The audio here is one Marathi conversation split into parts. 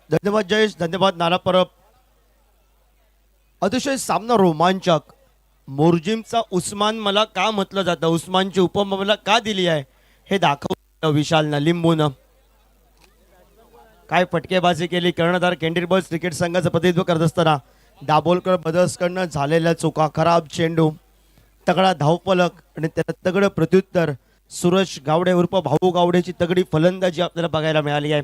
धन्यवाद जयेश, धन्यवाद नाना परब. अतिशय सामना रोमांचक. मोर्जिमचा उस्मान मला का म्हटलं जातं, उस्मानची उपमा मला का दिली आहे हे दाखवलं विशालनं लिंबूनं. काय फटकेबाजी केली. कर्णधार कॅन्डी बॉयज क्रिकेट संघाचं प्रतिनिधित्व करत असताना दाभोलकर ब्रदर्सकडनं झालेल्या चुका, खराब चेंडू, तगडा धावफलक आणि त्याला तगडं प्रत्युत्तर. सुरेश गावडे उर्फ भाऊ गावडेची तगडी फलंदाजी आपल्याला बघायला मिळाली आहे.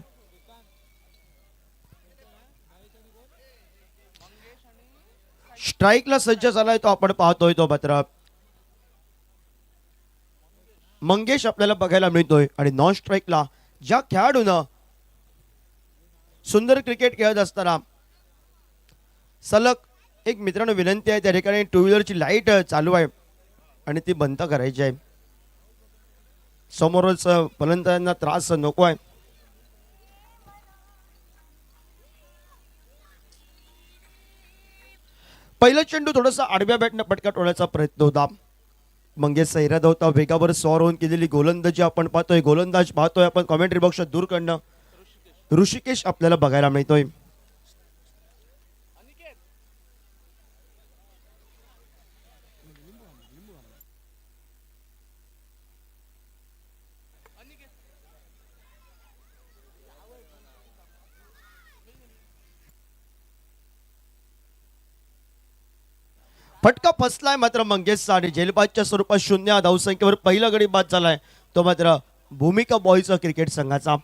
स्ट्राईकला सज्ज झालाय तो आपण पाहतोय. तो मात्र मंगेश आपल्याला बघायला मिळतोय. आणि नॉन स्ट्राईकला ज्या खेळाडूनं सुंदर क्रिकेट खेळत असताना सलग एक मित्रांनो विनंती आहे, त्या ठिकाणी टू व्हीलरची लाईट चालू आहे आणि ती बंद करायची आहे. समोरच फलंदाजांना त्रास नको आहे. पहिला चेंडू थोडासा आडव्या बॅटने पटका टोळ्याचा प्रयत्न होता. मंगेशचा इरादा होता वेगावर स्वार होऊन केलेली गोलंदाजी आपण पाहतोय. गोलंदाज पाहतोय आपण कॉमेंट्री बॉक्सच्या दूर कडनं ऋषिकेश आपल्याला बघायला मिळतोय. फटका फसलाय मात्र मंगेशचा आणि जेलबादच्या स्वरूपात 0 धावसंख्येवर पहिला गडी बाद झालाय तो मात्र भूमिका बॉयज क्रिकेट संघाचा.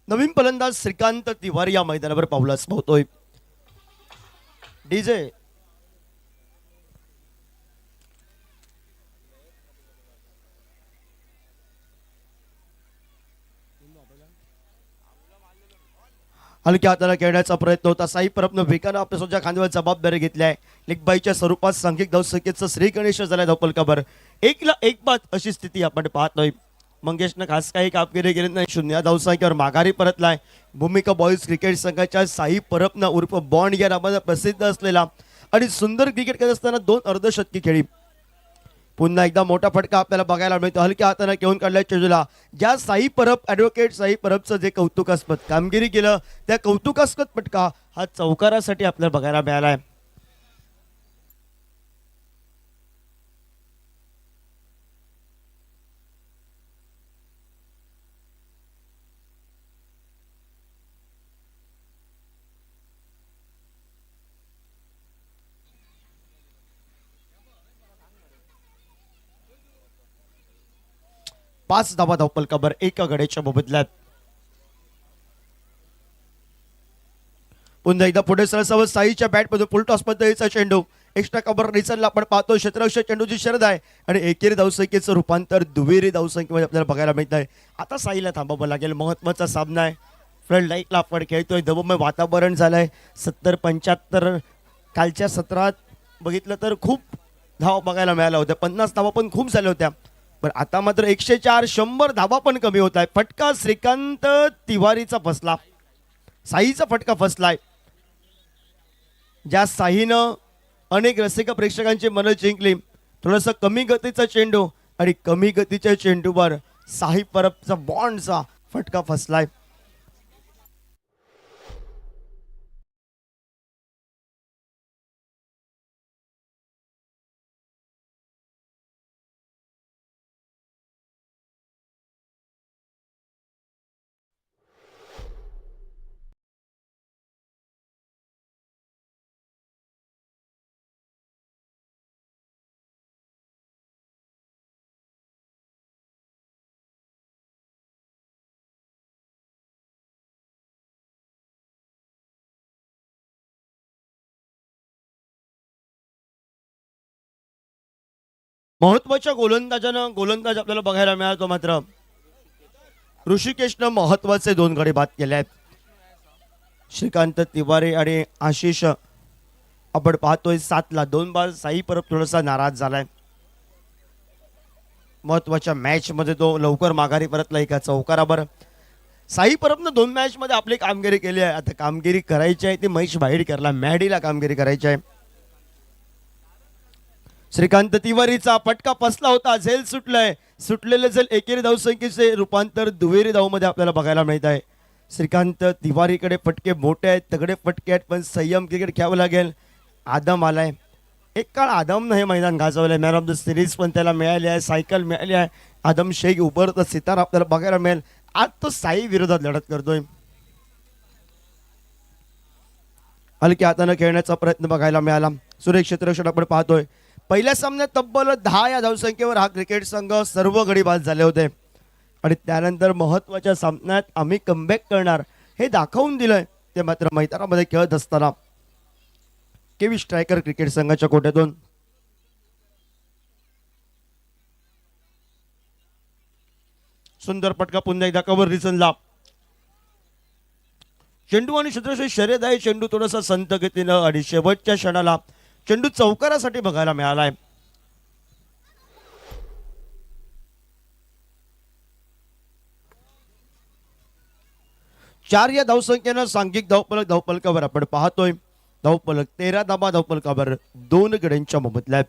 नवीन फलंदाज श्रीकांत तिवारी या मैदानावर पावलाच पावतोय. डीजे हलक्या हाताला खेळण्याचा प्रयत्न होता. साई परबनं वेगानं आपल्या स्वतःच्या खांद्यावर जबाबदारी घेतली आहे. लेगबाईच्या स्वरूपात सांघिक धावसंख्येचं श्री गणेश झालाय धावपलकावर. 1ला 1 बाद अशी स्थिती आपण पाहतोय. मंगेशनं खास काही कामगिरी केली नाही. 0 धावसंख्येवर माघारी परतलाय. भूमिका बॉयज क्रिकेट संघाच्या साई परबनं उर्फ बॉन्ड या नावानं प्रसिद्ध असलेला आणि सुंदर क्रिकेट खेळत असताना 2 अर्धशतकी खेळी. पुन्हा एकदा मोठा फटका आपल्याला बघायला मिळतो. हलक्या हाताने घेऊन काढल्या चेंडूला ज्या साई परब ॲडव्होकेट साई परबचं जे कौतुकास्पद कामगिरी केलं त्या कौतुकास्पद फटका हा चौकारासाठी आपल्याला बघायला मिळाला आहे. पाच धावा धावपलकावर एका गड्याच्या मोबदल्यात. पुन्हा एकदा पुढे सरसावत साईच्या बॅटमधून फुलटॉस पद्धतीचा चेंडू एक्स्ट्रा कव्हर रिचनला आपण पाहतो. क्षेत्ररक्षक चेंडूची शरद आहे आणि एकेरी धावसंख्येचं रूपांतर दुहेरी धावसंख्येमध्ये आपल्याला बघायला मिळत आहे. आता साईला थांबावं लागेल. महत्वाचा सामना आहे. फ्लड लाईटला आपण खेळतोय. दबमय वातावरण झालंय. 70-75 कालच्या सत्रात बघितलं तर खूप धावा बघायला मिळाल्या होत्या. 50 धावा पण खूप झाल्या होत्या. पण आता मात्र 104 100 धावा पण कमी होत आहे. फटका श्रीकांत तिवारीचा फसला. साईचा फटका फसलाय. ज्या साईनं अनेक रसिक प्रेक्षकांची मनं जिंकली. थोडंसं कमी गतीचा चेंडू आणि कमी गतीच्या चेंडूवर साई परबचा बॉन्डचा फटका फसलाय. महत्वाच्या गोलंदाज आपल्याला बघायला मिळाला मात्र ऋषिकेशनं महत्वाचे दोन गडी बाद केले आहेत. श्रीकांत तिवारी आणि आशिष आपण पाहतोय 7ला 2 बाद. साई परब थोडासा नाराज झालाय. महत्वाच्या मॅच मध्ये तो लवकर माघारी परतला एका चौकारावर. साई परबनं 2 मॅच मध्ये आपली कामगिरी केली आहे. आता कामगिरी करायची आहे ती महेश भाईडकरला मॅडीला कामगिरी करायची आहे. श्रीकांत तिवारीचा फटका फसला होता. झेल सुटलाय. सुटलेले झेल एकेरी धावसंख्येचे रूपांतर दुहेरी धावमध्ये आपल्याला बघायला मिळत आहे. श्रीकांत तिवारीकडे फटके मोठे आहेत, तगडे फटके आहेत, पण संयम क्रिकेट खेळावं लागेल. आदम आलाय. एक काळ आदमनं हे मैदान गाजवलंय. मॅन ऑफ द सिरीज पण त्याला मिळाली आहे, सायकल मिळाली आहे. आदम शेख उभरत सितार आपल्याला बघायला मिळेल. आज तो साई विरोधात लढत करतोय. हलक्या हाताने खेळण्याचा प्रयत्न बघायला मिळाला. सुरेख क्षेत्ररक्षण आपण पाहतोय. पहिल्या सामन्यात तब्बल 10 या धावसंख्येवर हा क्रिकेट संघ सर्व गडी बाद झाले होते आणि त्यानंतर महत्वाच्या सामन्यात आम्ही कमबॅक करणार हे दाखवून दिलंय. ते मात्र मैदानामध्ये खेळत असताना केवी स्ट्रायकर क्रिकेट संघाच्या कोट्यातून सुंदर फटका पुन्हा एकदा कव्हर रिसनला. चेंडू आणि क्षेत्रक्षण शर्यत आहे. चेंडू थोडासा संत गतीनं आणि शेवटच्या क्षणाला चेंडू चौकारासाठी बघायला मिळालाय. चार या धावसंख्येनं सांघिक धावपलकावर आपण पाहतोय. धावपलक 13 धाबा धावपलकावर 2 गड्यांच्या मोबदल्यात.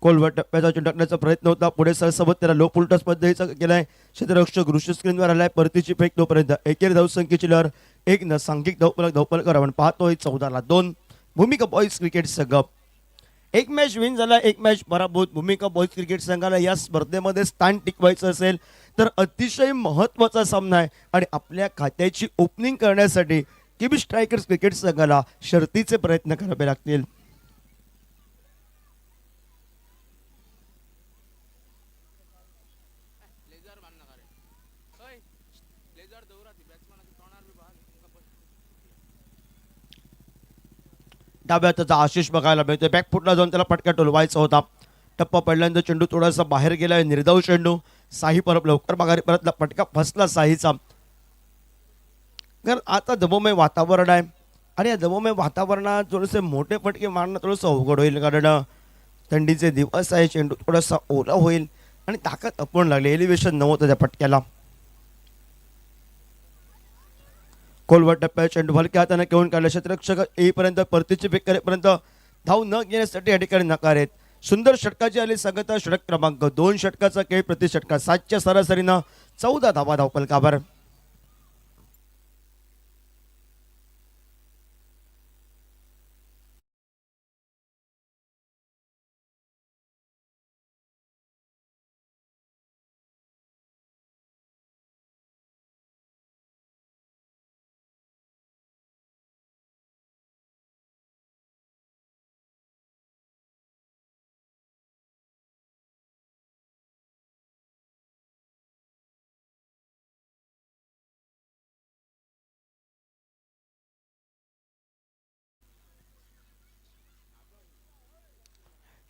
कोलवर टप्प्याचा चिंटकण्याचा प्रयत्न होता. पुढे सरसोबत त्याला लो पुलटस पद्धतीचा केलाय. क्षेत्ररक्षक ऋषी स्क्रीनवर आलाय. परतीची फेक तोपर्यंत एकेरी धावसंख्येची लहर 1 न सांघिक धावपलकावर आपण पाहतोय. 14ला 2. भूमिका बॉईज क्रिकेट संघ एक मॅच विन झाला, एक मॅच पराभूत. भूमिका बॉईज क्रिकेट संघाला या स्पर्धेमध्ये स्थान टिकवायचं असेल तर अतिशय महत्वाचा सामना आहे आणि आपल्या खात्याची ओपनिंग करण्यासाठी किबी स्ट्रायकर्स क्रिकेट संघाला शर्तीचे प्रयत्न करावे लागतील. डाव्या त्याचा आशिष बघायला मिळतोय. बॅकफुटला जाऊन त्याला पटका टोलवायचा होता. टप्पा पडल्यानंतर चेंडू थोडासा बाहेर गेलाय. निर्धाव चेंडू. साही परब लवकर माघारी परतला. पटका फसला साहीचा. तर आता दबोमय वातावरण आहे आणि या दबोमय वातावरणात थोडेसे मोठे फटके मारणं थोडंसं अवघड होईल, कारण थंडीचे दिवस आहे. चेंडू थोडासा ओला होईल आणि ताकद आपण लागली. एलिव्हेशन नव्हतं त्या फटक्याला. खोलवर टप्प्यात चेंडू हलक्या हाताने घेऊन काढला. क्षेत्ररक्षक येईपर्यंत परतीची फेक करेपर्यंत धाव न घेण्यासाठी या ठिकाणी नकार आहेत. सुंदर षटकाची आली सांगता. षटक क्रमांक 2. षटकाचा खेळ प्रति षटका 7च्या सरासरीनं 14 धावा धावपलकावर.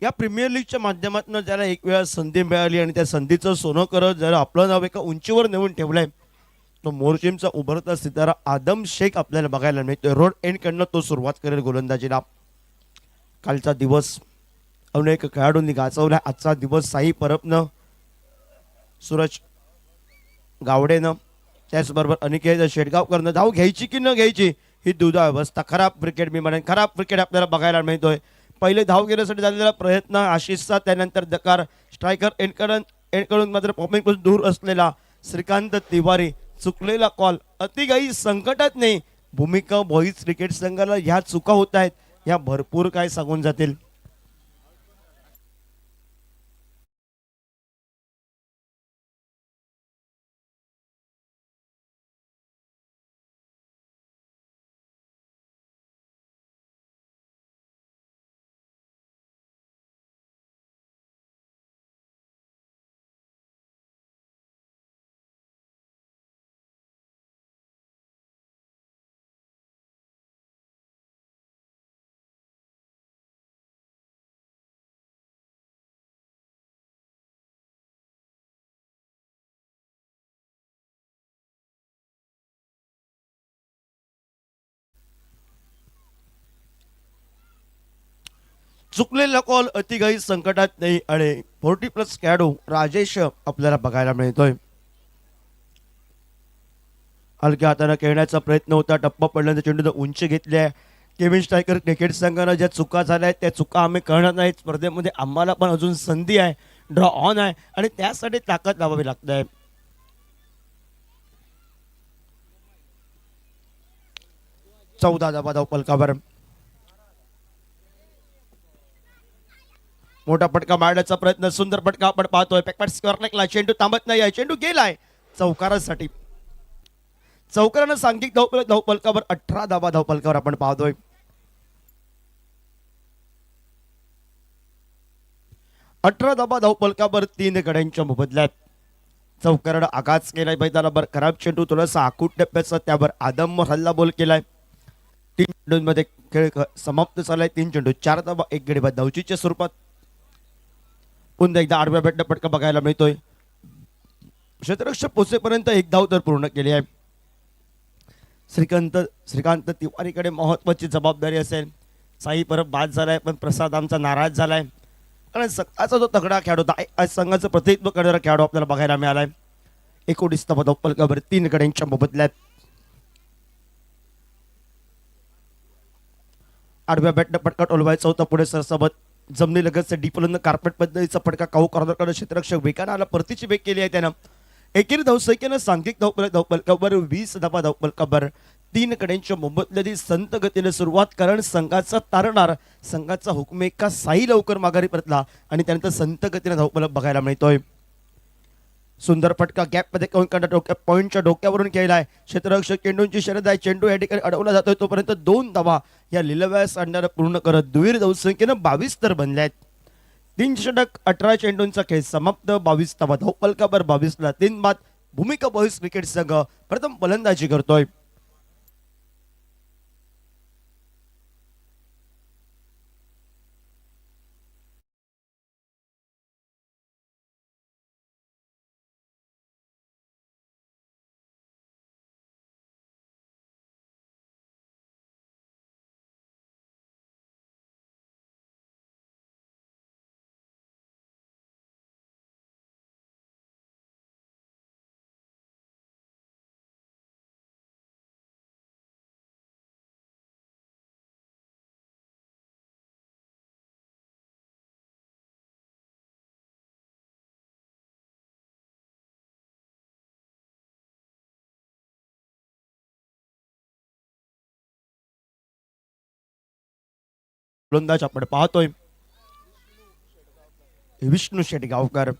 या प्रीमियर लीगच्या माध्यमातून त्याला एक वेळा संधी मिळाली आणि त्या संधीचं सोनं करत जर आपलं नाव एका उंचीवर नेऊन ठेवलंय, तो मोर्चिमचा उभरता सितारा आदम शेख आपल्याला बघायला मिळतोय. रोड एंडकडनं तो सुरुवात करेल गोलंदाजीला. कालचा दिवस अनेक खेळाडूंनी गाजवला. आजचा दिवस साई परबनं, सूरज गावडेनं, त्याचबरोबर अनिकेत शेटगावकरनं धाव घ्यायची की न घ्यायची ही दुधा अवस्था. खराब क्रिकेट मी म्हणेन, खराब क्रिकेट आपल्याला बघायला मिळतोय. पहिले धाव घेण्यासाठी झालेला प्रयत्न आशिषचा, त्यानंतर दकार. स्ट्रायकर एंडकडून मात्र पॉपिंगपासून दूर असलेला श्रीकांत तिवारी. चुकलेला कॉल. अतिघाई संकटात नाही. भूमिका बॉईज क्रिकेट संघाला ह्या चुका होत आहेत, ह्या भरपूर काय सांगून जातील. चुकलेला कॉल अतिघाई संकटात नाही आणि 40+ खेळाडू राजेश आपल्याला बघायला मिळतोय. हलक्या हाताने खेळण्याचा प्रयत्न होता, टप्पा पडल्यानंतर चेंडूने उंची घेतली आहे. केविन स्ट्रायकर क्रिकेट संघानं ज्या चुका झाल्या आहेत त्या चुका आम्ही करणार नाहीत. स्पर्धेमध्ये आम्हाला पण अजून संधी आहे, ड्रॉ ऑन आहे आणि त्यासाठी ताकद लावावी लागते. चौदा धावा धावपलकावर. मोठा फटका मारण्याचा प्रयत्न, सुंदर फटका आपण पाहतोय. पॅकपॅट स्क्वेअर चेंडू थांबत नाही आहे, चेंडू गेलाय चौकारासाठी. चौकारानं सांघिक धावपलकावर 18 धावा धावपलकावर आपण पाहतोय. अठरा धावा धावपलकावर 3 गड्यांच्या मोबदल्यात. चौकारानं आघात केलाय मैदानावर. खराब चेंडू थोडासा आखूट टप्प्याचा, त्यावर आदम हल्ला बोल केलाय. 3 चेंडूंमध्ये खेळ समाप्त झालाय. 3 चेंडू 4 धावा 1 गडी बाद धावचीच्या स्वरूपात. पुन्हा एकदा आडव्या बॅटनं फटका बघायला मिळतोय. क्षेत्ररक्षक पोचेपर्यंत 1 धाव तर पूर्ण केली आहे. श्रीकांत तिवारीकडे महत्वाची जबाबदारी असेल. साई परत बाद झालाय, पण प्रसाद आमचा नाराज झालाय. आणि संघाचा जो तगडा खेळाडू होता, आज संघाचं प्रतिनिधित्व करणारा खेळाडू आपल्याला बघायला मिळालाय. 19 धावा धावपलकावर 3 गड्यांच्या मोबदल्यात. आडव्या बॅटनं फटका टोलवायचा होता. पुढे सरसबत जमनी लगतच डीपलनं कार्पेट पद्धतीचा फटका काऊ कॉर्नरकडे क्षेत्ररक्षक वेगानं परतीची बेक केली आहे त्यानं. एकेरी धावसंख्येनं सांघिक धावपलकावर 20 धावा धावपलकावर 3 गड्यांच्या मोबदल्याने संत गतीने सुरुवात, कारण संघाचा तारणार संघाचा हुकमेका साई लवकर माघारी परतला आणि त्यानंतर संत गतीने धावपलक बघायला मिळतोय. सुंदर फटका गॅप मध्ये पॉईंटच्या डोक्यावरून केलाय. क्षेत्ररक्षक चेंडूंची शर्यत आहे. चेंडू या ठिकाणी अडवला जातोय, तोपर्यंत 2 धावा या लिलव्या साधणारा पूर्ण करत दुहेरी धावसंख्येनं 22 तर बनल्यात. 3 षटक 18 चेंडूंचा खेळ समाप्त. 22 धावा धावपलकावर 22ला 3 बाद. भूमिका बॉईज क्रिकेट संघ प्रथम फलंदाजी करतोय. फलंदाज आपण पाहतोय विष्णू शेटगावकर.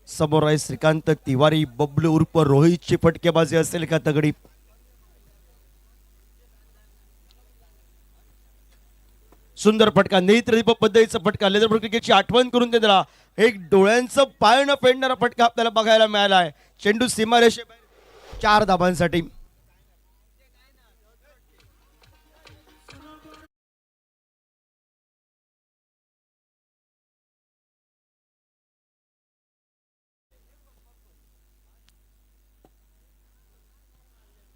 समोर आहे श्रीकांत तिवारी. बबलू उर्फ रोहितची फटकेबाजी असेल का तगडी? सुंदर फटका, नेत्रदीप पद्धतीचा फटका, लेदरबॉल क्रिकेटची आठवण करून देणारा, एक डोळ्यांचं पाळणं फेडणारा फटका आपल्याला बघायला मिळाला आहे. चेंडू सीमारेषे 4 धाबांसाठी.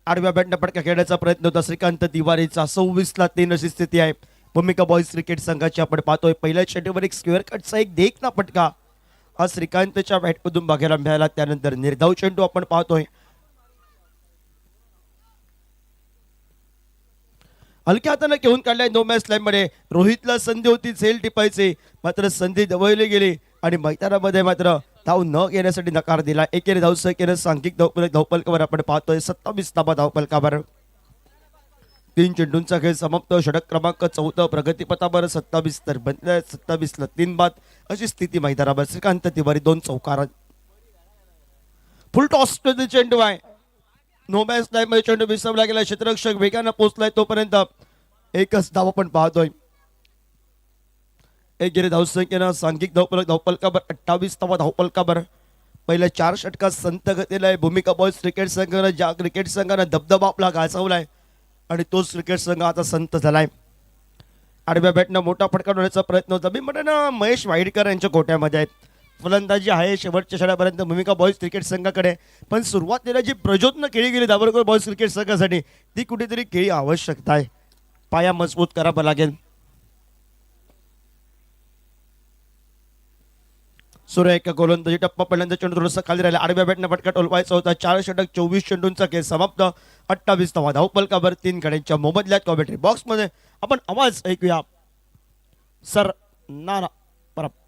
आडव्या बॅटनं फटका खेळण्याचा प्रयत्न होता श्रीकांत तिवारीचा. 26ला 3 अशी स्थिती आहे. भूमिका बॉईज क्रिकेट संघाची आपण पाहतोय. पहिल्या चेंडूवर एक स्क्वेअर कटचा एक देखना फटका हा श्रीकांतच्या बॅटमधून बघायला मिळाला. त्यानंतर निर्धाव चेंडू आपण पाहतोय. हलक्या हाताने घेऊन काढलाय नो मॅच लाईन मध्ये. रोहितला संधी होती झेल टिपायचे, मात्र संधी दवळली गेली आणि मैदानामध्ये मात्र धाव न घेण्यासाठी नकार दिला. एकेरी धावसंख्येनं सांघिक धावपलकावर आपण पाहतोय 27 धावा धावपलकावर. 3 चेंडूंचा खेळ समाप्त. षटक क्रमांक 14 प्रगतीपथावर 27 तर बनले. 27ला 3 बाद अशी स्थिती मैदानावर. श्रीकांत तिवारी 2 चौकार. फुल टॉस चेंडू आहे. नो मॅच लाईन मध्ये चेंडू विसरला गेला. क्षेत्ररक्षक वेगानं पोहोचलाय, तोपर्यंत एकच धाव आपण पाहतोय. एकेरी धावसंख्येनं सांघिक धावपलकावर 28 धावा धावपलकावर. पहिल्या 4 षटकात संत गतीला आहे भूमिका बॉईज क्रिकेट संघानं. ज्या क्रिकेट संघानं दबदबा आपला गाजवलाय आणि तोच क्रिकेट संघ आता संत झालाय. आडव्या बॅटनं मोठा फटका होण्याचा प्रयत्न होता. मी म्हणते ना, महेश वाईडकर यांच्या कोट्यामध्ये आहेत. फलंदाजी आहे शेवटच्या षटकापर्यंत भूमिका बॉईज क्रिकेट संघाकडे, पण सुरुवातीला जी प्रज्योतनं केली गेली दाभोळकर बॉईज क्रिकेट संघासाठी ती कुठेतरी केळी आवश्यकता आहे. पाया मजबूत करावा लागेल. सुरेख गोलंदाजी टप्पा पहिल्यांदा चेंडू थोडंसं खाली राहिला आडव्या बॅटने फटका टोलवायचा होता 4 षटक 24 चेंडूंचा खेळ समाप्त 28 धावा धावपलकावर 3 गड्यांच्या मोबदल्यात कॉमेंट्री बॉक्स मध्ये आपण आवाज ऐकूया सर नाना परब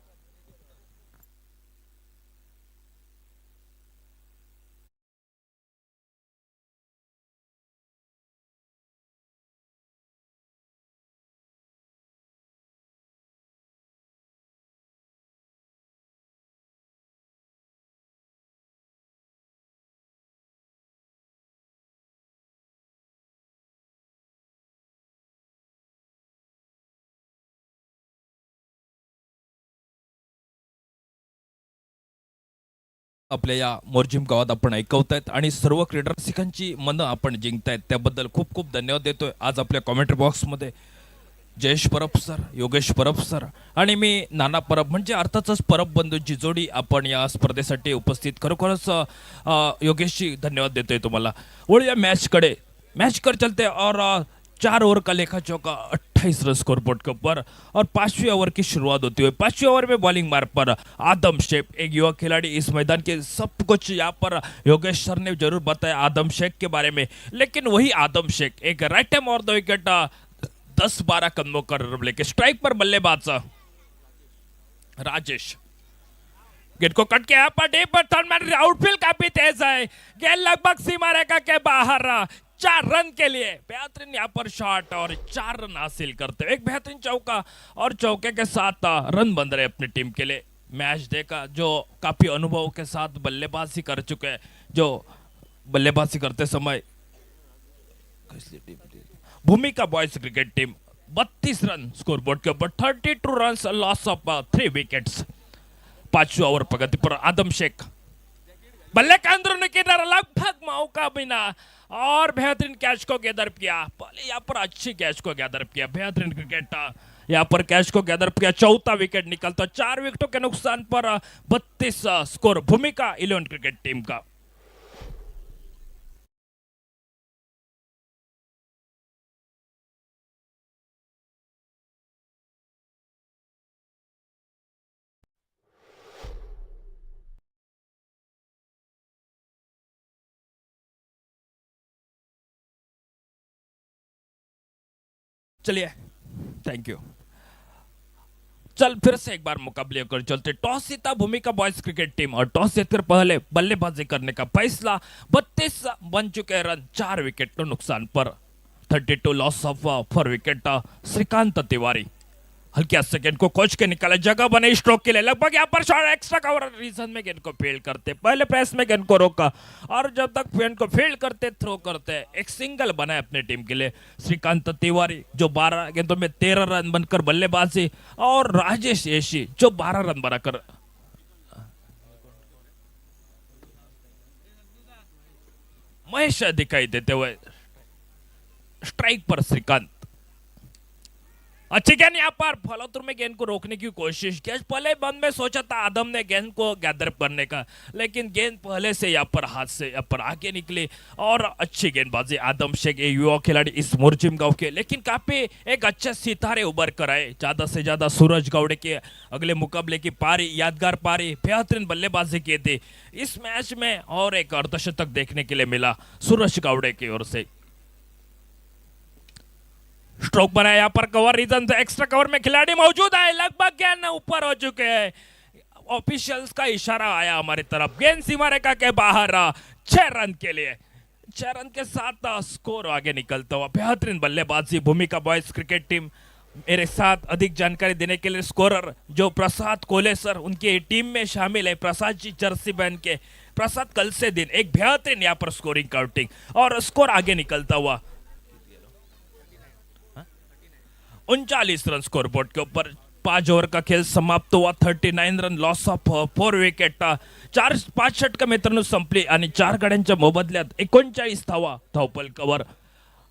आपल्या या मोरजिम गावात आपण ऐकवतायत आणि सर्व क्रीडा रसिकांची मनं आपण जिंकतायत त्याबद्दल खूप खूप धन्यवाद देतोय. आज आपल्या कॉमेंट्री बॉक्समध्ये जयेश परब सर, योगेश परब सर आणि मी नाना परब म्हणजे अर्थातच परब बंधूंची जोडी आपण या स्पर्धेसाठी उपस्थित खरोखरच योगेशजी धन्यवाद देतोय तुम्हाला. वळूया मॅचकडे. मैच कर चलते और 4 ओवर का लेखा चौका 28 रन स्कोर बोर्ड के ऊपर और 5वीं ओवर की शुरुआत होती हुई 5वीं ओवर में बॉलिंग मार पर आदम शेख एक युवा खिलाड़ी इस मैदान के सब कुछ यहाँ पर योगेश सर ने जरूर बताया आदम शेख के बारे में. लेकिन वही आदम शेख एक राइट टाइम और 2 विकेट 10-12 कदमों कर लेके स्ट्राइक पर बल्लेबाज राजेश गेंद को कट के यहाँ पर डीप पर टर्न मार आउटफील्ड काफी तेज है. गेंद लगभग सीमा रेखा के बाहर 4 रन के लिए बेहतरीन यहाँ पर शॉट और 4 रन हासिल करते एक बेहतरीन चौका और चौके के साथ रन बन रहे अपनी टीम के लिए. मैच देखा जो काफी अनुभव के साथ बल्लेबाजी कर चुके हैं जो बल्लेबाजी करते समय Bhumika boys cricket team 32 run score board के ऊपर 32 रन लॉस ऑफ 3 विकेट्स. 5वें ओवर प्रगति पर आदम शेख बल्ले के अंदरूनी किनारा लगभग मौका बिना और बेहतरीन कैच को गैदर किया. पहले यहाँ पर अच्छी कैच को गैदर किया बेहतरीन क्रिकेट यहाँ पर कैच को गैदर किया. चौथा विकेट निकलता 4 विकेटों के नुकसान पर 32 स्कोर भूमिका 11 क्रिकेट टीम का. चलिए थैंक यू. चल फिर से एक बार मुकाबले कर चलते. टॉस जीता भूमिका बॉयज क्रिकेट टीम और टॉस जीतकर पहले बल्लेबाजी करने का फैसला. 32 बन चुके रन 4 विकेट के नुकसान पर 32 loss of 4 wicket. Shrikant Tiwari हल्के से गेंद को कोच के निकाला जगह बने स्ट्रोक के लिए लगभग यहाँ पर शॉट एक्स्ट्रा कवर रीजन में गेंद को फील्ड करते पहले प्रेस में गेंद को रोका और जब तक गेंद को फील्ड करते थ्रो करते एक सिंगल बनाए अपनी टीम के लिए. श्रीकांत तिवारी जो 12 गेंदों में 13 रन बनकर बल्लेबाजी और राजेश येशी जो 12 रन बनाकर महेश दिखाई देते हुए स्ट्राइक पर श्रीकांत. अच्छी गेंद यहाँ पर फॉलोथ्रू में गेंद को रोकने की कोशिश की. पहले बंद में सोचा था आदम ने गेंद को गैदर करने का लेकिन गेंद पहले से यहाँ पर हाथ से यहाँ पर आगे निकली और अच्छी गेंदबाजी आदम शेख युवा खिलाड़ी इस मोरजिम गांव के लेकिन काफी एक अच्छे सितारे उभर कर आए. ज्यादा से ज्यादा सूरज गावड़े के अगले मुकाबले की पारी यादगार पारी बेहतरीन बल्लेबाजी की थी इस मैच में और एक अर्धशतक देखने के लिए मिला सूरज गावड़े की ओर से. स्ट्रोक बनाया यहाँ पर कवर रीजन से एक्स्ट्रा कवर में खिलाड़ी मौजूद है लगभग गेंद ऊपर हो चुके हैं. ऑफिशियल्स का इशारा आया हमारी तरफ. गेंद सीमा रेखा के बाहर 6 रन के लिए 6 रन के साथ स्कोर आगे निकलता हुआ बेहतरीन बल्लेबाजी भूमिका बॉयज क्रिकेट टीम. मेरे साथ अधिक जानकारी देने के लिए स्कोरर जो प्रसाद कोले सर उनकी टीम में शामिल है. प्रसाद जी जर्सी बहन के प्रसाद कल से दिन एक बेहतरीन यहाँ पर स्कोरिंग काउंटिंग और स्कोर आगे निकलता हुआ 39 रन स्कोर बोर्ड के ऊपर. 5 ओवर का खेल समाप्त हुआ 39 रन लॉस ऑफ 4 विकेट. 5 षटक मित्रांनो संपली आणि 4 गड्यांच्या मोबदल्यात 39 धावा धावपल कवर.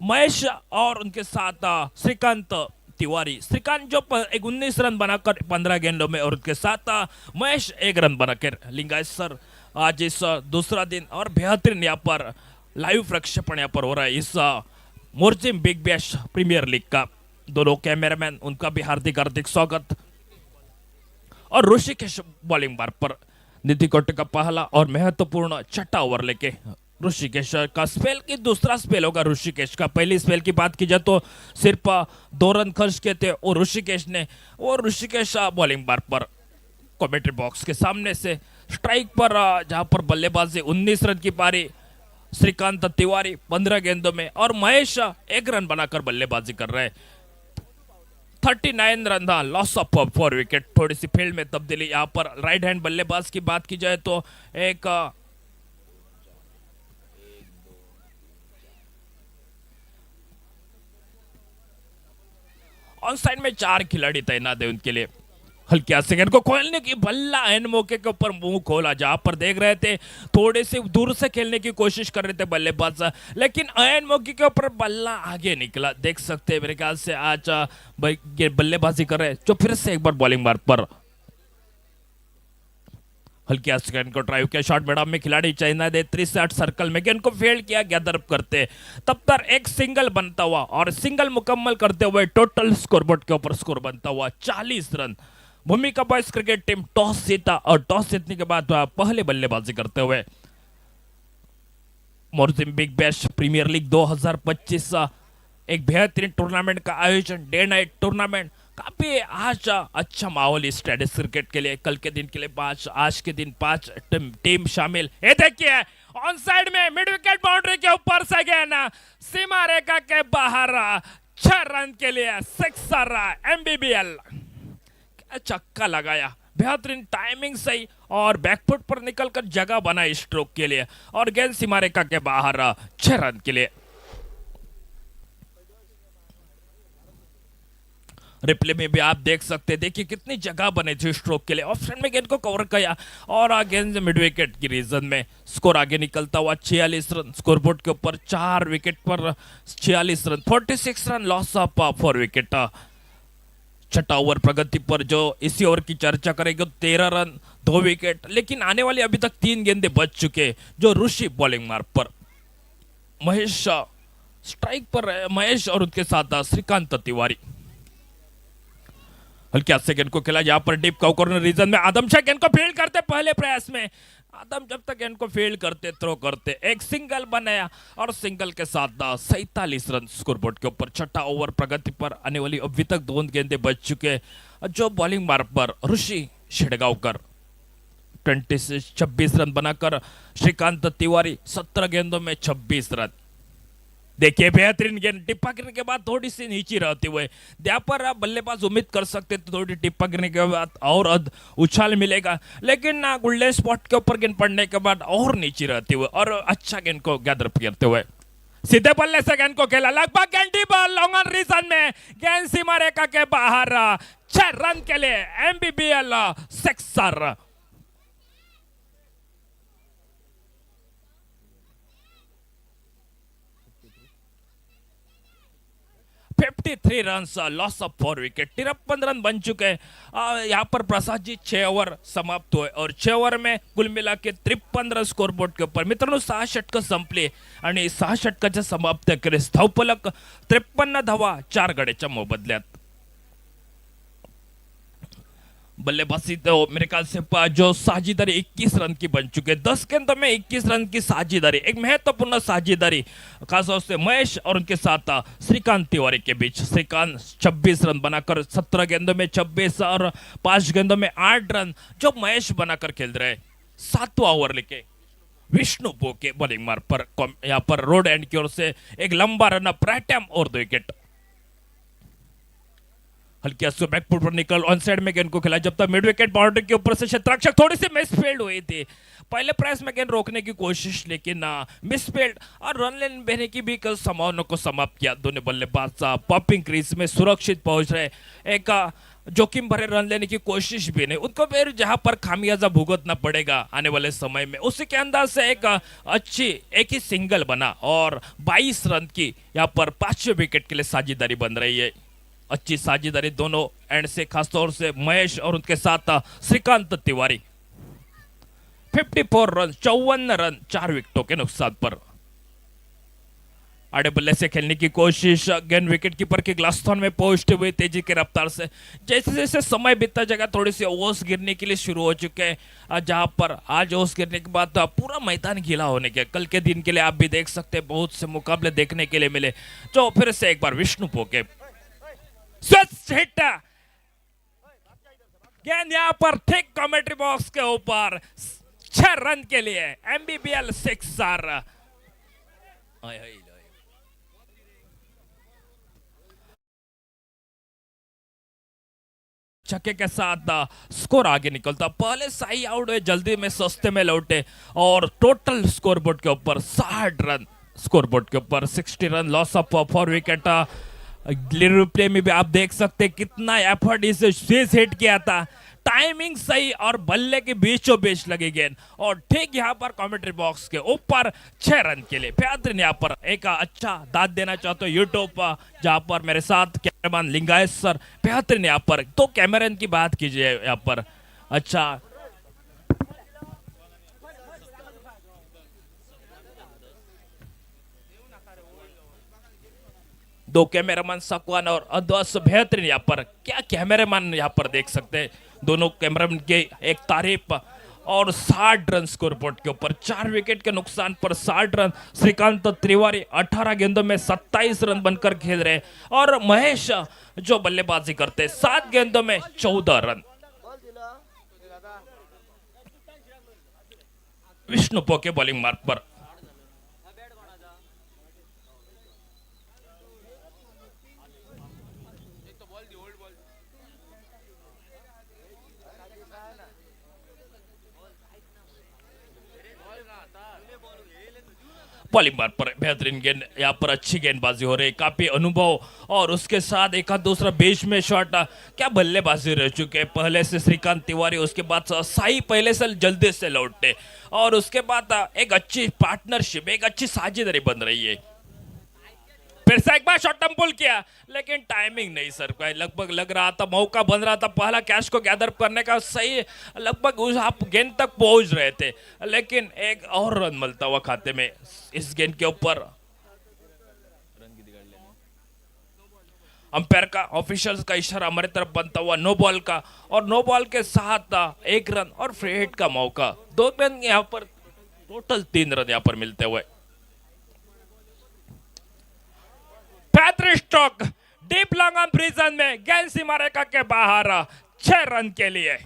महेश और उनके साथ श्रीकांत तिवारी. श्रीकांत जो 19 रन बनाकर 15 गेंदों में और उनके साथ महेश 1 रन बनाकर. लिंगायत सर आज इस दूसरा दिन और बेहतरीन यहाँ पर लाइव प्रक्षेपण यहाँ पर हो रहा है इस Morjim big bash premier league का. दोनों कैमरामैन उनका भी हार्दिक हार्दिक स्वागत. और ऋषिकेश बॉलिंग बार पर नीति कोटे का पहला और महत्वपूर्ण छठा ओवर लेके ऋषिकेश का स्पेल की दूसरा स्पेल होगा ऋषिकेश का। पहली स्पेल की बात की जाए तो सिर्फ 2 रन खर्च किए थे और ऋषिकेश ने, और ऋषिकेश बॉलिंग बार पर कमेंट्री बॉक्स के सामने से स्ट्राइक पर जहां पर बल्लेबाजी 19 रन की पारी, श्रीकांत तिवारी 15 गेंदों में और महेश 1 रन बनाकर बल्लेबाजी कर रहे हैं। 39 रन था, लॉस ऑफ 4 विकेट। थोड़ी सी फील्ड में तब्दीली यहाँ पर राइट हैंड बल्लेबाज की बात की जाए तो एक ऑन साइड में 4 खिलाड़ी तैनात है उनके लिए। हल्की सेकंड को खोलने की बल्ला एन मौके के ऊपर मुंह खोला, जहां पर देख रहे थे थोड़े से दूर से खेलने की कोशिश कर रहे थे बल्लेबाज, लेकिन एन मौके के ऊपर बल्ला आगे निकला। देख सकते हैं मेरे ख्याल से आज ये बल्लेबाजी कर रहे हैं जो फिर से एक बार बॉलिंग मार्ग पर हल्की सेकंड को ड्राइव किया, शॉट मैदान में खिलाड़ी चाइना दे 30 सर्कल में गेंद को फील्ड किया, गैदर करते तब तक एक सिंगल बनता हुआ और सिंगल मुकम्मल करते हुए टोटल स्कोरबोर्ड के ऊपर स्कोर बनता हुआ 40 रन। भूमिका बॉयज क्रिकेट टीम टॉस जीता और टॉस जीतने के बाद पहले बल्लेबाजी करते हुए मोरजिम्बिक बैश प्रीमियर लीग 2025 एक बेहतरीन टूर्नामेंट का आयोजन, डे नाइट टूर्नामेंट। काफी आज अच्छा माहौल इस टेनिस क्रिकेट के लिए। कल के दिन के लिए 5, आज के दिन 5 टीम शामिल। ये देखिए ऑन साइड में मिड विकेट बाउंड्री के ऊपर से गया सीमा रेखा के बाहर 6 रन के लिए सिक्सर एमबीबीएल चक्का लगाया, बेहतरीन टाइमिंग सही और बैकफुट पर निकलकर जगह बनाई स्ट्रोक के लिए और गेंद सीमा रेखा के बाहर 6 रन के लिए। रिप्ले में भी आप देख सकते हैं, देखिए कितनी जगह बने थे स्ट्रोक के लिए। ऑप्शन में गेंद को कवर किया और गेंद मिड विकेट की रीजन में स्कोर आगे निकलता हुआ 46 रन। स्कोरबोर्ड के ऊपर 4 wicket per 46 run, 46 run, loss of 4 wicket. छठा ओवर प्रगति पर जो इसी ओवर की चर्चा करेंगे 13 रन 2 विकेट, लेकिन आने वाली अभी तक 3 गेंदे बच चुके जो ऋषि बॉलिंग मार्ग पर। महेश स्ट्राइक पर है, महेश और उनके साथ श्रीकांत तिवारी। हल्के हाथ से गेंद को खेला, यहाँ पर डीप कॉर्नर रीजन में आदम शाह गेंद को फील्ड करते पहले प्रयास में। आदम जब तक गेंद को फील्ड करते, थ्रो करते, एक सिंगल बनाया और सिंगल के साथ 47 रन स्कोरबोर्ड के ऊपर। छठा ओवर प्रगति पर आने वाली अभी तक 2 गेंदे बच चुके जो बॉलिंग मार्ग पर ऋषि शेड़गांवकर 20 से 26 रन बनाकर, श्रीकांत तिवारी 17 गेंदों में 26 रन। देखिए बेहतरीन गेंद, टिप्पा गिरने के बाद थोड़ी सी नीचे रहते हुए यहाँ पर आप बल्लेबाज उम्मीद कर सकते तो थोड़ी टिप्पा गिरने के बाद और उछाल मिलेगा, लेकिन गोल्डन स्पॉट के ऊपर गेंद पड़ने के बाद और नीचे रहते हुए और अच्छा गेंद को गैदर करते हुए सीधे बल्ले से गेंद को खेला, लगभग गेंडी बॉल लॉन्ग ऑन रीजन में, गेंद सीमा रेखा के बाहर 6 रन के लिए MBBL sixer. 53 run, loss of 4 wicket. 53 run बन चुके हैं। यहाँ पर प्रसाद जी 6 ओव्हर समाप्त हुए और 6 ओव्हर में कुल मिला के 53 रन स्कोरबोर्ड के ऊपर। मित्रांनो 6 षटकं संपली आणि 6 षटकाच्या समाप्त अखेरीस धावफलक 53 धावा 4 गड्याच्या मोबदल्यात। बल्लेबाजी तो मेरे ख्याल से जो साझेदारी 21 रन की बन चुके, 10 गेंदों में 21 रन की साझेदारी, एक महत्वपूर्ण साझेदारी खासतौर से महेश और उनके साथ श्रीकांत तिवारी के बीच। श्रीकांत 26 रन बनाकर 17 गेंदों में 26 और 5 गेंदों में 8 रन जो महेश बनाकर खेल रहे। 7वां ओवर लेके विष्णु बो के बॉलिंग मार्ग पर यहाँ पर रोड एंड की ओर से एक लंबा रन अप राइट और 2 विकेट। हल्की से बैकफुट पर निकल ऑन साइड में गेंद को खेला, जब तक मिड विकेट बाउंड्री के ऊपर से क्षेत्ररक्षक थोड़ी सी मिसफील्ड हुई थी। पहले प्रयास में गेंद रोकने की कोशिश लेकिन मिसफील्ड और रन लेने बहने की भी संभावना को समाप्त किया। दोनों बल्लेबाज पॉपिंग क्रीज में सुरक्षित पहुंच रहे, एक जोखिम भरे रन लेने की कोशिश भी नहीं, उनको फिर जहां पर खामियाजा भुगतना पड़ेगा आने वाले समय में, उसी के अंदाज से एक अच्छी एक ही सिंगल बना और 22 रन की यहाँ पर 5वें विकेट के लिए साझेदारी बन रही है। अच्छी साझेदारी दोनों एंड से, खासतौर से महेश और उनके साथ श्रीकांत तिवारी। 54 रन 54 रन 4 विकेटों के नुकसान पर। आड़े बल्ले से खेलने की कोशिश, गेंद विकेट कीपर के ग्लास्थान में पहुंचते हुए तेजी की रफ्तार से। जैसे जैसे समय बीतता जाएगा थोड़ी सी ओस गिरने के लिए शुरू हो चुके हैं, जहां पर आज ओस गिरने के बाद पूरा मैदान गीला होने के कल के दिन के लिए आप भी देख सकते हैं बहुत से मुकाबले देखने के लिए मिले। जो फिर से एक बार विष्णु पोके स्वस्थ हिट, गेंद यहाँ पर ठीक कमेंट्री बॉक्स के ऊपर 6 रन के लिए एमबीबीएल सिक्सर। छक्के के साथ स्कोर आगे निकलता, पहले सही आउट हुए, जल्दी में सस्ते में लौटे और टोटल स्कोरबोर्ड के ऊपर 60 रन, स्कोरबोर्ड के ऊपर 60 run, loss of 4 wicket. Replay में भी आप देख सकते हैं कितना एफर्ट इसे स्विच हिट किया था, टाइमिंग सही और बल्ले के बीचों बीच लगी गेंद और ठीक यहाँ पर कमेंट्री बॉक्स के ऊपर 6 रन के लिए बेहतरीन। यहाँ पर एक अच्छा दाद देना चाहते हो यूट्यूब जहाँ पर मेरे साथ कैमरामैन लिंगायत सर, बेहतरीन यहाँ पर तो कैमरन की बात कीजिए यहाँ पर। अच्छा दो कैमरामैन सकवान और अद्वैत बेहतरीन यहाँ पर, क्या कैमरामैन यहाँ पर देख सकते हैं दोनों कैमरामैन के एक तारीफ। और 60 रन स्कोरबोर्ड के ऊपर, 4 विकेट के नुकसान पर 60 रन। श्रीकांत तिवारी 18 गेंदों में 27 रन बनकर खेल रहे और महेश जो बल्लेबाजी करते 7 गेंदों में 14 रन। विष्णु पोके बॉलिंग मार्क पर, बॉलिंग बार पर बेहतरीन गेंद, यहाँ पर अच्छी गेंदबाजी हो रही है, काफी अनुभव और उसके साथ एक आध दूसरा बीच में शॉट, क्या बल्लेबाजी रह चुके हैं पहले से श्रीकांत तिवारी, उसके बाद साई पहले से जल्दी से लौटते और उसके बाद एक अच्छी पार्टनरशिप, एक अच्छी साझेदारी बन रही है। फिर से एक बार शॉर्ट टर्म पुल किया लेकिन टाइमिंग नहीं सर, लगभग लग रहा था मौका बन रहा था पहला कैच को गैदर करने का, सही लगभग उस आप गेंद तक पहुंच रहे थे लेकिन एक और रन मिलता हुआ खाते में इस गेंद के ऊपर। अंपायर का ऑफिशियल्स का इशारा हमारी तरफ बनता हुआ नो बॉल का, और नो बॉल के साथ 1 रन और फ्री हिट का मौका, 2 रन यहाँ पर, टोटल 3 रन यहाँ पर मिलते हुए। पैंतीस stroke deep long on prison में गेंद सीमा रेखा के बाहर 6 रन के लिए।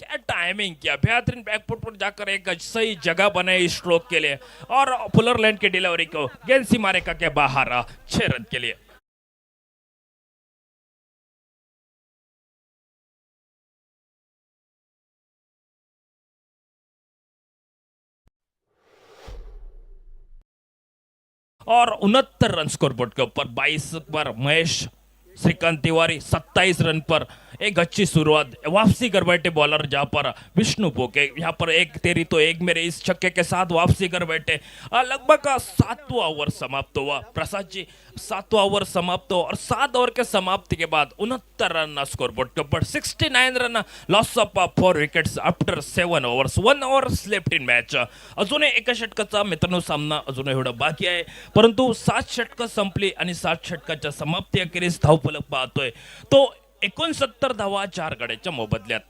क्या टाइमिंग किया, बेहतरीन बैकफुट पर जाकर एक सही जगह बने इस स्ट्रोक के लिए और फुलर लैंड की डिलीवरी को गेंद सीमा रेखा के बाहर 6 रन के लिए। और 69 रन स्कोरबोर्ड के ऊपर, 22 पर महेश श्रीकांत तिवारी 27 रन पर एक अच्छी शुरुआत, वापसी कर बैठे बॉलर जहां पर विष्णु पोके, यहाँ पर एक तेरी तो एक मेरे इस छक्के के साथ वापसी कर बैठे। लगभग 7वां ओवर समाप्त हुआ प्रसाद जी, 7वां ओवर समाप्त हुआ और 7 ओवर के समाप्ति के बाद 69 रन स्कोरबोर्ड के ऊपर, 69 run, loss of 4 wickets after 7 overs, 1 over left in match. अजूनही एका षटकाचा मित्रांनो सामना अजून एवढा बाकी आहे, परंतु 7 षटकं संपली आणि 7 षटकाच्या समाप्ती अखेरीस धावफलक पाहतोय तो 69 धावा 4 गड्याच्या मोबदल्यात।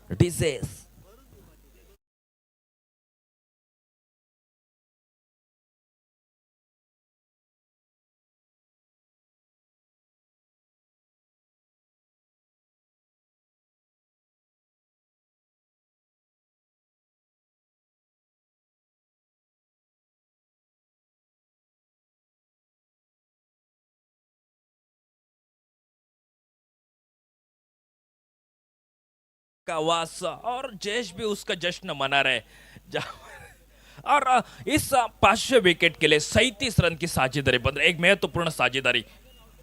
डिसेस का वास और जयेश भी उसका जश्न मना रहे और इस 5वें विकेट के लिए 37 रन की साझेदारी बन रही, एक महत्वपूर्ण साझेदारी।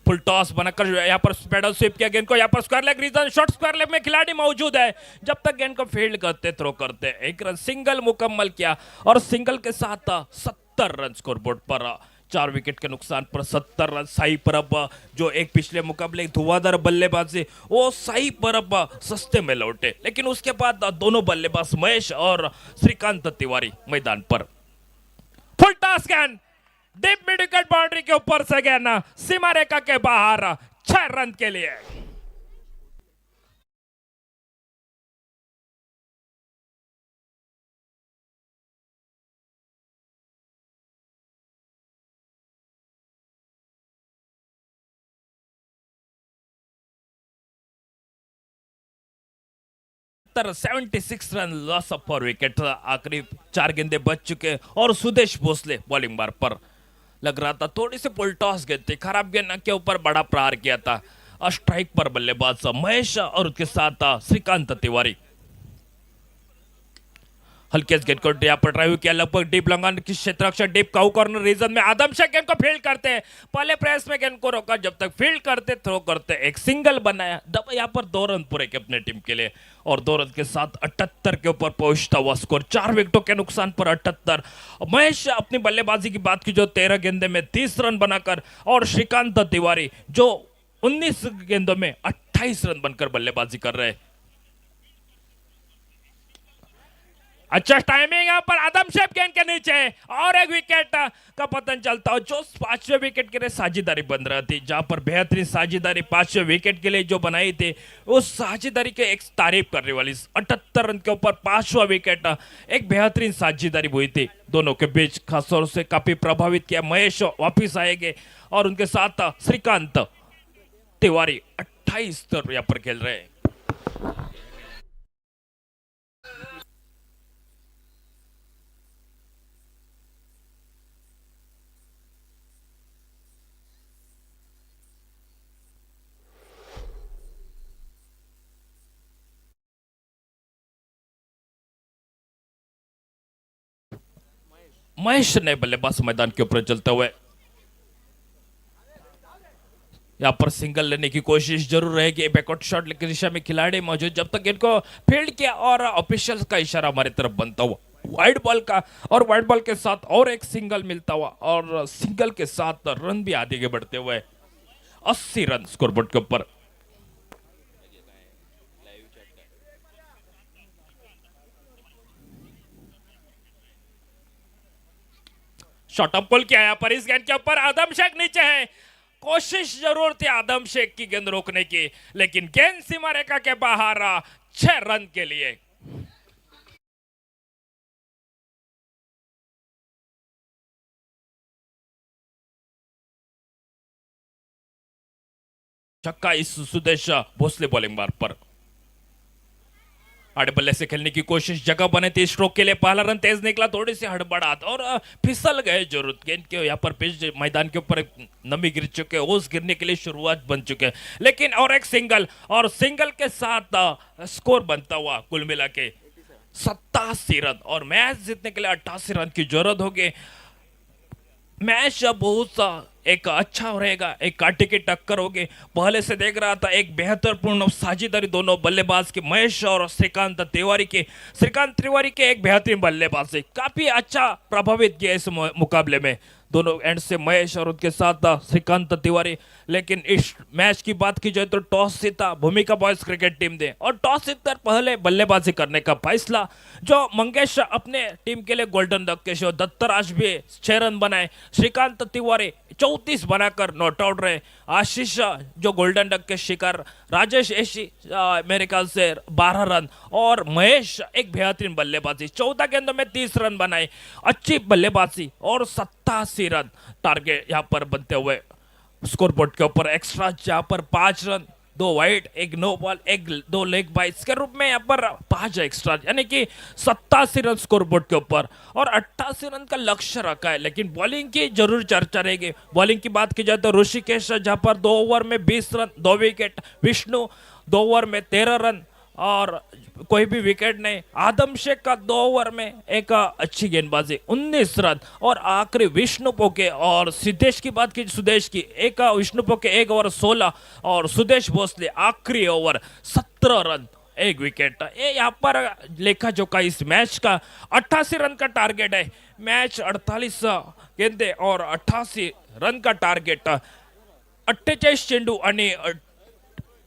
फुल टॉस बनाकर यहाँ पर पेडल स्वीप किया गेंद को, यहाँ पर square leg region short square leg में खिलाड़ी मौजूद है, जब तक गेंद को फील्ड करते थ्रो करते, 1 रन सिंगल मुकम्मल किया और सिंगल के साथ 70 रन स्कोरबोर्ड पर, 4 विकेट के नुकसान पर 70 रन। साई परब जो एक पिछले मुकाबले धुआंधार बल्लेबाजी, वो साई परब सस्ते में लौटे, लेकिन उसके बाद दोनों बल्लेबाज महेश और श्रीकांत तिवारी मैदान पर। फुल टॉस गेंद डीप मिड विकेट बाउंड्री के ऊपर से गेंद सीमा रेखा के बाहर 6 रन के लिए। तर 76 run loss of for wicket. आखिरी 4 गेंदे बच चुके और सुदेश भोसले बॉलिंग बार पर लग रहा था थोड़ी सी पुल टॉस गेंद थी, खराब गेंद के ऊपर बड़ा प्रहार किया था। स्ट्राइक पर बल्लेबाज महेश और उसके साथ श्रीकांत तिवारी। हल्के गेंद को यहाँ पर ड्राइव किया, लगभग डीप लंगन की क्षेत्ररक्षक डीप काउ कॉर्नर रीजन में आदम शेख गेंद को फील्ड करते हैं। पहले प्रेस में गेंद को रोका, जब तक फील्ड करते थ्रो करते एक सिंगल बनाया। दब यहाँ पर 2 रन पूरे के अपने टीम के लिए और 2 रन के साथ 78 के ऊपर पहुंचता हुआ स्कोर। 4 विकेटों के नुकसान पर 78। महेश अपनी बल्लेबाजी की बात की जो 13 गेंदे में 30 रन बनाकर और श्रीकांत तिवारी जो 19 गेंदों में 28 रन बनकर बल्लेबाजी कर रहे हैं। अच्छा टाइमिंग यहाँ पर आदम शेख गेंद के नीचे और एक विकेट का पतन चलता हो जो 5वें विकेट के लिए साझेदारी बन रही थी, जहां पर बेहतरीन साझेदारी 5वें विकेट के लिए जो बनाई थी उस साझेदारी के एक तारीफ करने वाली 78 रन के ऊपर 5वां विकेट एक बेहतरीन साझेदारी हुई थी दोनों के बीच। खासतौर से काफी प्रभावित किया। महेश वापिस आएंगे और उनके साथ श्रीकांत तिवारी 28 यहाँ पर खेल रहे हैं। महेश ने बल्लेबाज मैदान के ऊपर चलते हुए यहाँ पर सिंगल लेने की कोशिश जरूर रहेगी। बैकआउट शॉट की दिशा में खिलाड़ी मौजूद, जब तक इनको फील्ड किया और ऑफिशियल्स का इशारा हमारी तरफ बनता हुआ वाइड बॉल का और वाइड बॉल के साथ और एक सिंगल मिलता हुआ और सिंगल के साथ रन भी आगे बढ़ते हुए 80 रन स्कोरबोर्ड के ऊपर। शॉर्ट ऑफ बॉल किया यहाँ पर इस गेंद के ऊपर आदम शेख नीचे है। कोशिश जरूर थी आदम शेख की गेंद रोकने की, लेकिन गेंद सीमा रेखा के बाहर 6 रन के लिए। छक्का इस सुदेश भोसले बॉलिंग बार पर। आड़े बल्ले से खेलने की कोशिश, जगह बने थी स्ट्रोक के लिए, पहला रन तेज निकला, थोड़ी सी हड़बड़ाहट और फिसल गए जरूर गेंद के। यहाँ पर पिच मैदान के ऊपर नमी गिर चुके, ओस गिरने के लिए शुरुआत बन चुके, लेकिन और एक सिंगल और सिंगल के साथ स्कोर बनता हुआ कुल मिला के 87 रन और मैच जीतने के लिए 88 रन की जरूरत होगी। मैच बहुत एक अच्छा रहेगा, एक कांटे की टक्कर होगी। पहले से देख रहा था एक बेहतरपूर्ण साझेदारी दोनों बल्लेबाज की, महेश और श्रीकांत तिवारी की। श्रीकांत तिवारी के एक बेहतरीन बल्लेबाज काफी अच्छा प्रभावित किया इस मुकाबले में दोनों एंड से महेश और उनके साथ श्रीकांत तिवारी। लेकिन इस मैच की बात की जाए तो टॉस जीता भूमिका बॉयज क्रिकेट टीम ने और टॉस जीतकर पहले बल्लेबाजी करने का फैसला जो मंगेश अपने टीम के लिए गोल्डन डक के शो दत्तराज भी 6 रन बनाए, श्रीकांत तिवारी 34 बनाकर नॉट आउट रहे, आशीष जो गोल्डन डक के शिकार, राजेश एशी मेरे ख्याल से 12 रन और महेश एक बेहतरीन बल्लेबाजी 14 गेंदों में 30 रन बनाए, अच्छी बल्लेबाजी और 87 रन टारगेट यहाँ पर बनते हुए स्कोरबोर्ड के ऊपर। एक्स्ट्रा जहाँ पर 5 run, 2 wide, 1 no ball, 2 leg byes के रूप में यहाँ पर 5 एक्स्ट्रा, यानी कि 87 रन स्कोरबोर्ड के ऊपर और 88 रन का लक्ष्य रखा है। लेकिन बॉलिंग की जरूर चर्चा रहेगी। बॉलिंग की बात की जाए तो ऋषिकेश जहाँ पर 2 ओवर में 20 रन, 2 विकेट, विष्णु 2 ओवर में 13 रन और कोई भी विकेट नहीं, आदम शेख का 2 ओवर में एक अच्छी गेंदबाजी 19 रन और आखिरी विष्णु पोके और सुदेश की बात की, सुदेश की एक विष्णु पोके 1 ओवर 16 और सुदेश भोसले आखिरी ओवर 17 रन 1 विकेट। ये यहाँ पर लेखा जोखा इस मैच का 88 रन का टारगेट है। मैच 48 गेंदे और 88 रन का टार्गेट, 48 चेंडू आणि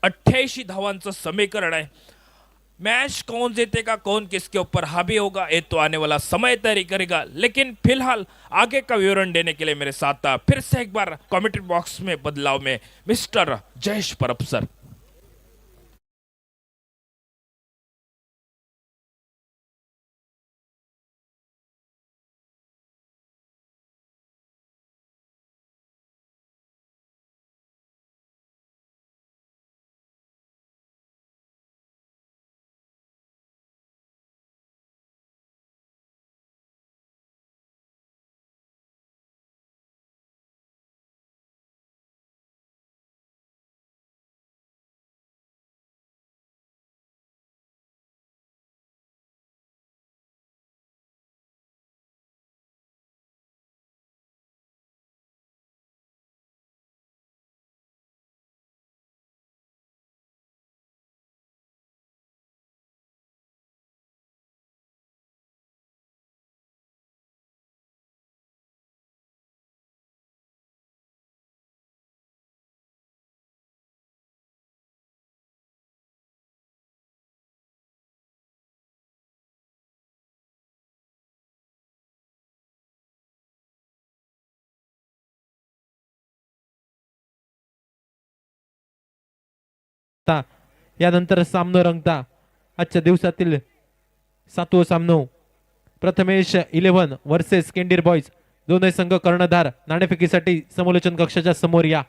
88 धावांचं समीकरण आहे। मैच कौन जीतेगा, कौन किसके ऊपर हावी होगा, ये तो आने वाला समय तय करेगा। लेकिन फिलहाल आगे का विवरण देने के लिए मेरे साथ था फिर से एक बार कमेंट्री बॉक्स में बदलाव में मिस्टर जयेश परब सर। यानंतर सामनो रंगता आजच्या दिवसातील 7वं सामनो प्रथमेश 11 वर्सेस केंडीर बॉयज। दोन्ही संघ कर्णधार नाणेफेकीसाठी समालोचन कक्षाच्या समोर या।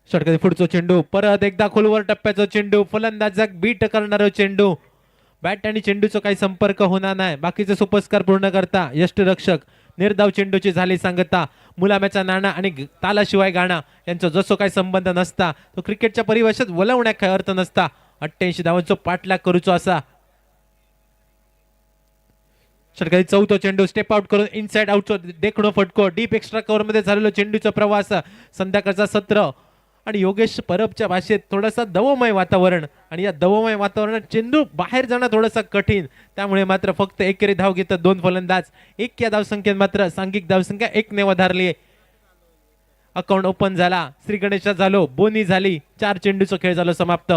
षटकातील पुढचा चेंडू परत एकदा खोलवर टप्प्याचा चेंडू फलंदाजाक बीट करणारा चेंडू बॅट आणि चेंडूचा काही संपर्क होणार नाही। बाकीचे सोपस्कार पूर्ण करता यष्टिरक्षक निर्धाव चेंडूची झाली सांगता मुलाम्याचा नाणा आणि तालाशिवाय गाणा यांचा जसो काही संबंध नसता तो क्रिकेटच्या परिभाषेत वलवण्यात काही अर्थ नसता। 88 धावांचा पाठलाग करूचो असा। षटकातील चौथा चेंडू स्टेप आउट करून इनसाइड आउटचा देखणो फटको डीप एक्स्ट्रा कव्हर मध्ये झालेला चेंडूचा प्रवास संध्याकाळचा सत्र आणि योगेश परबच्या भाषेत थोडासा दवमय वातावरण आणि या दवमय वातावरणात चेंडू बाहेर जाणं थोडंसं कठीण। त्यामुळे मात्र फक्त एकेरी धाव घेतात दोन फलंदाज। एक या धावसंख्येत मात्र सांघिक धावसंख्या 1 ने वधारली। अकाउंट ओपन झाला। श्री गणेशा झालो बोनी झाली 4 चेंडूचा खेळ झाला समाप्त।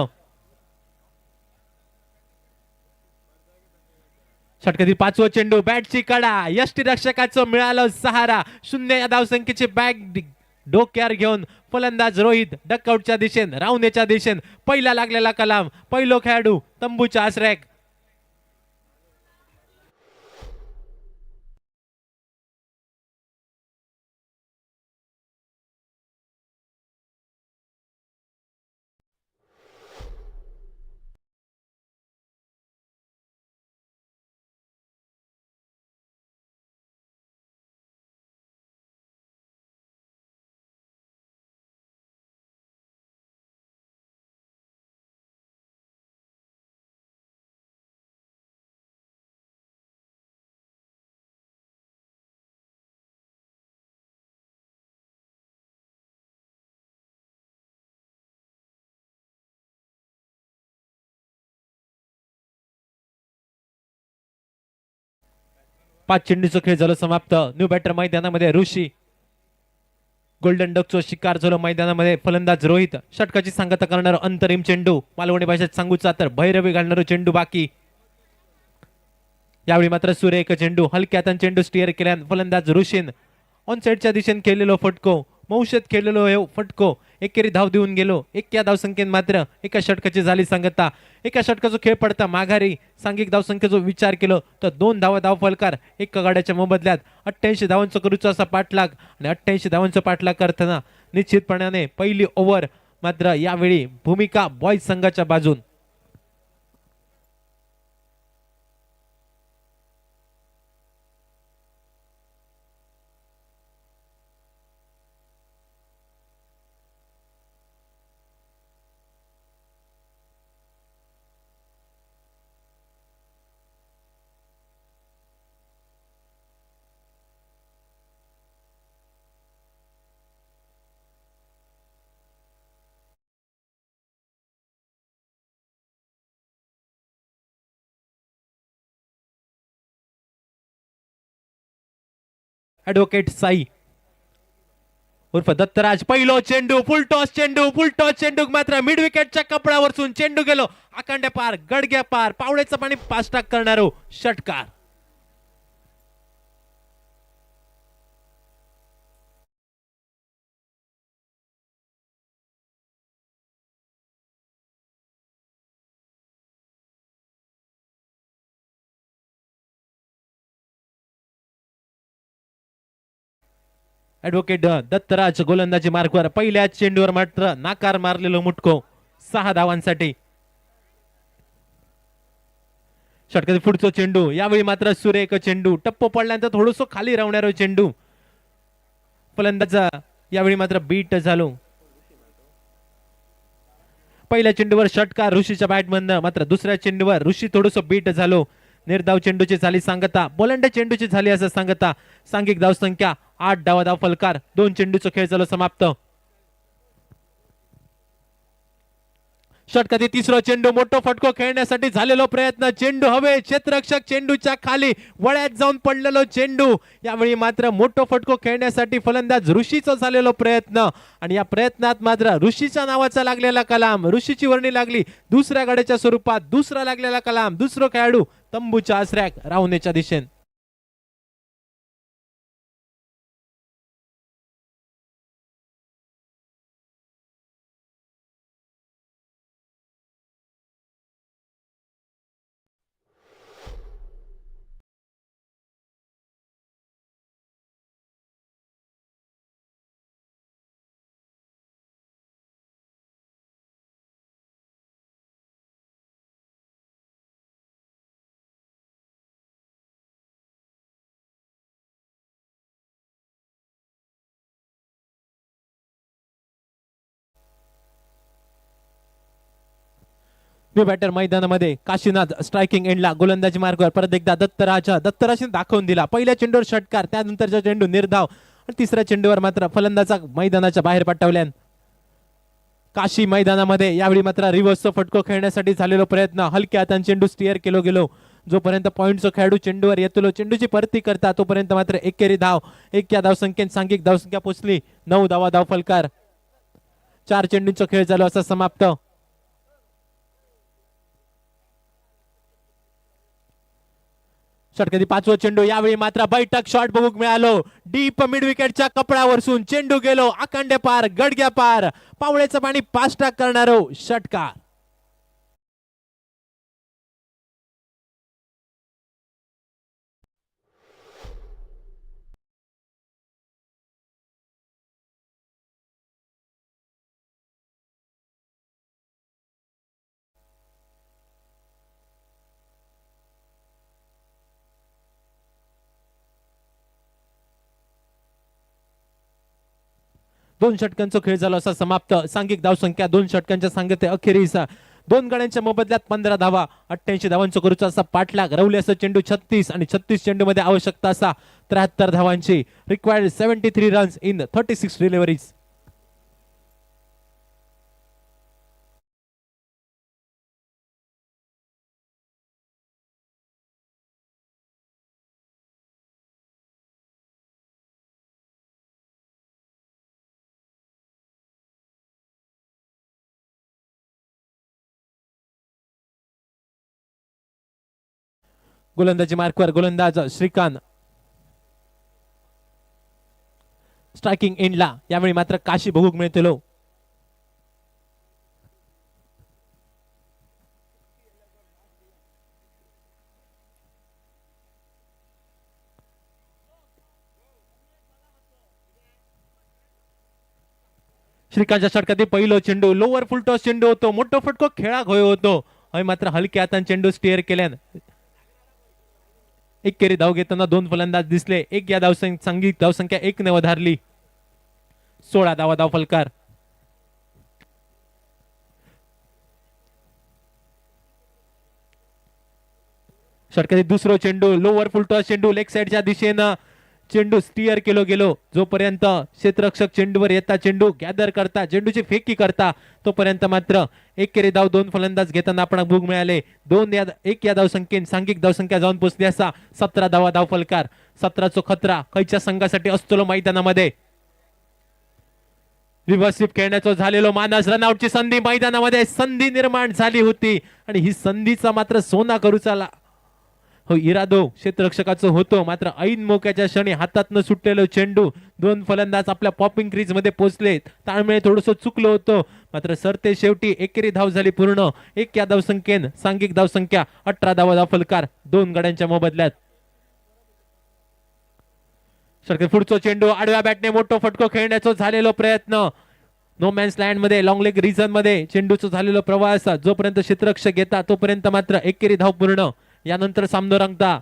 षटकातील 5वा चेंडू बॅटची कडा यष्टिरक्षकाचं मिळालं सहारा 0 या धावसंख्येची बॅग डोक्यावर घेऊन फलंदाज रोहित डकआउटच्या दिशेने राऊंडेच्या दिशेने पहिला लागलेला कलाम पहिलो खेळाडू तंबूच्या आश्रयात। पाच चेंडूचा खेळ झाला समाप्त। न्यू बॅटर मैदानामध्ये ऋषी गोल्डन डकचो शिकार झालो मैदानामध्ये फलंदाज रोहित षटकाची सांगता करणार अंतरिम चेंडू मालवणी भाषेत सांगूचा तर भैरवी घालणारा चेंडू बाकी। यावेळी मात्र सुरेख चेंडू हलक्यातन चेंडू स्टिअर केल्यान फलंदाज ऋषीन ऑन साइडच्या दिशेने खेळलेलो फटको मौशत खेळलेलो हे फटको एकेरी धाव देऊन गेलो। एक या धावसंख्येत मात्र एका षटकाची झाली सांगता। एका षटकाचा खेळ पडता माघारी सांघिक धावसंख्येचा विचार केलो तर 2 धाव फलकार एका गाड्याच्या मोबदल्यात 88 धावांचा करूचा असा पाठलाग आणि 88 धावांचा पाठलाग करताना निश्चितपणाने पहिली ओव्हर मात्र यावेळी भूमिका बॉयज संघाच्या बाजून। ॲडव्होकेट साई उर्फ दत्तराज. पहिलो चेंडू फुल टॉस चेंडू मात्र मिड विकेटच्या कपड्यावरसून चेंडू गेलो आकांड्या पार, गडग्या पार, पावळेचं पाणी पाच टाक करणारो षटकार. ऍडव्होकेट दत्तराज गोलंदाजी मार्कवर. पहिल्या चेंडूवर मात्र नाकार मारलेलो मुटको 6 धावांसाठी. षटकातील पुढचा चेंडू, यावेळी मात्र सुरेख चेंडू, टप्प पडल्यानंतर थोडस खाली राहणारा चेंडू. फलंदाज यावेळी मात्र बीट झालो. पहिल्या चेंडूवर षटकार ऋषीच्या बॅटमधनं, मात्र दुसऱ्या चेंडूवर ऋषी थोडस बीट झालो. निर्धाव चेंडूची झाली सांगता, बोलंड्या चेंडूची झाली असं सांगता. सांघिक धाव संख्या 8 धाव फलकार. 2 चेंडूचा खेळ झाला समाप्त. षटकातील तिसरा चेंडू, मोठा फटको खेळण्यासाठी झालेलो प्रयत्न, चेंडू हवे, क्षेत्ररक्षक चेंडूच्या खाली वळ्यात जाऊन पडलेलो चेंडू. यावेळी मात्र मोठा फटको खेळण्यासाठी फलंदाज ऋषीचा झालेलो प्रयत्न, आणि या प्रयत्नात मात्र ऋषीच्या नावाचा लागलेला कलाम, ऋषीची वर्णी लागली दुसऱ्या गड्याच्या स्वरूपात. दुसरा लागलेला कलाम, दुसरा खेळाडू तंबूच्या आसऱ्यात रावणेच्या दिशेने. बॅटर मैदानामध्ये काशीनाथ स्ट्रायकिंग एंडला. गोलंदाजी मार्गावर परत एकदा दत्तराजने दाखवून दिला. पहिल्या चेंडूवर षटकार, त्यानंतरचा चेंडू निर्धाव, आणि तिसऱ्या चेंडूवर मात्र फलंदाजा मैदानाच्या बाहेर पाठवल्यान. काशी मैदानामध्ये यावेळी मात्र रिव्हर्सचा फटको खेळण्यासाठी झालेला प्रयत्न, हलक्या हाताने चेंडू स्टिअर केलो गेलो. जोपर्यंत पॉइंटचा खेळाडू चेंडूवर येतो, चेंडूची परती करता तोपर्यंत मात्र एकेरी धाव. एक या धावसंख्येत सांघिक धावसंख्या पोचली 9 धाव फलकार. 4 चेंडूंचा खेळ झाला असा समाप्त. षटकातील 5वा चेंडू, यावेळी मात्र बैठक शॉट बघूक मिळालो. डीप मिड विकेटच्या कपड्यावरसून चेंडू गेलो आकांड्या पार, गडग्या पार, पावळेचं पाणी पाच टाक करणारो षटकार. दोन षटकांचा खेळ झाला असा समाप्त. सांघिक धावसंख्या 2 षटकांच्या सांगते अखेरीस 2 गड्यांच्या मोबदल्यात 15 धावा. 88 धावांचा करूचा असा पाठलाग. रवली असं चेंडू 36 आणि 36 चेंडू मध्ये आवश्यकता असा 73 धावांची. Required 73 runs in 36 deliveries. गोलंदाजी मार्कवर गोलंदाज श्रीकांत. स्ट्रायकिंग एंडला यावेळी मात्र काशी बघूक मिळतलो. श्रीकांतच्या षटकातील पहिलो चेंडू लोअर फुल टॉस चेंडू होतो. मोठा फटको खेळा होय होतो. मात्र हलक्या हाताने चेंडू स्टिअर केल्यान एकेरी धाव घेताना 2 फलंदाज दिसले. एक या सांघिक धावसंख्या 1 ने वधारली. 16 धाव फलकार. षटकातील दुसरा चेंडू लोअर फुल टॉस चेंडू लेग साइडच्या दिशेनं चेंडू स्टिअर केलो गेलो. जोपर्यंत क्षेत्ररक्षक चेंडूवर येता, चेंडू गॅदर करता, चेंडूची फेकी करता तोपर्यंत मात्र एकेरी धाव 2 फलंदाज घेताना आपण बघ मिळाले. 1 या धावसंख्येने सांघिक धावसंख्या जाऊन पोहोचली असा 17 धाव फलकार. 17 खतरा खैच्या संघासाठी असतो मैदानामध्ये. रिव्हर्सिप खेळण्याचं झालेलो मानस रनआउटची संधी मैदानामध्ये संधी निर्माण झाली होती आणि ही संधीचा मात्र सोना करूचा हो इरादो क्षेत्ररक्षकाचं होतो मात्र ऐन मोक्याच्या क्षणी हातात सुटलेलं चेंडू दोन फलंदाज आपल्या पॉपिंग क्रीज मध्ये पोहोचले ताळमेळ थोडंसं चुकलं होतं मात्र सरते शेवटी एकेरी धाव झाली पूर्ण 1 या धावसंख्येन सांघिक धावसंख्या 18 धावा फलकार 2 गड्यांच्या मोबदल्यात पुढचा चेंडू आडव्या बॅटने मोठा फटको खेळण्याचा झालेला प्रयत्न नो मॅन्स लँड मध्ये लॉंग लेग रिजन मध्ये चेंडूचा झालेला प्रवास जोपर्यंत क्षेत्ररक्षक घेता तोपर्यंत मात्र एकेरी धाव पूर्ण यानंतर सामना रंगता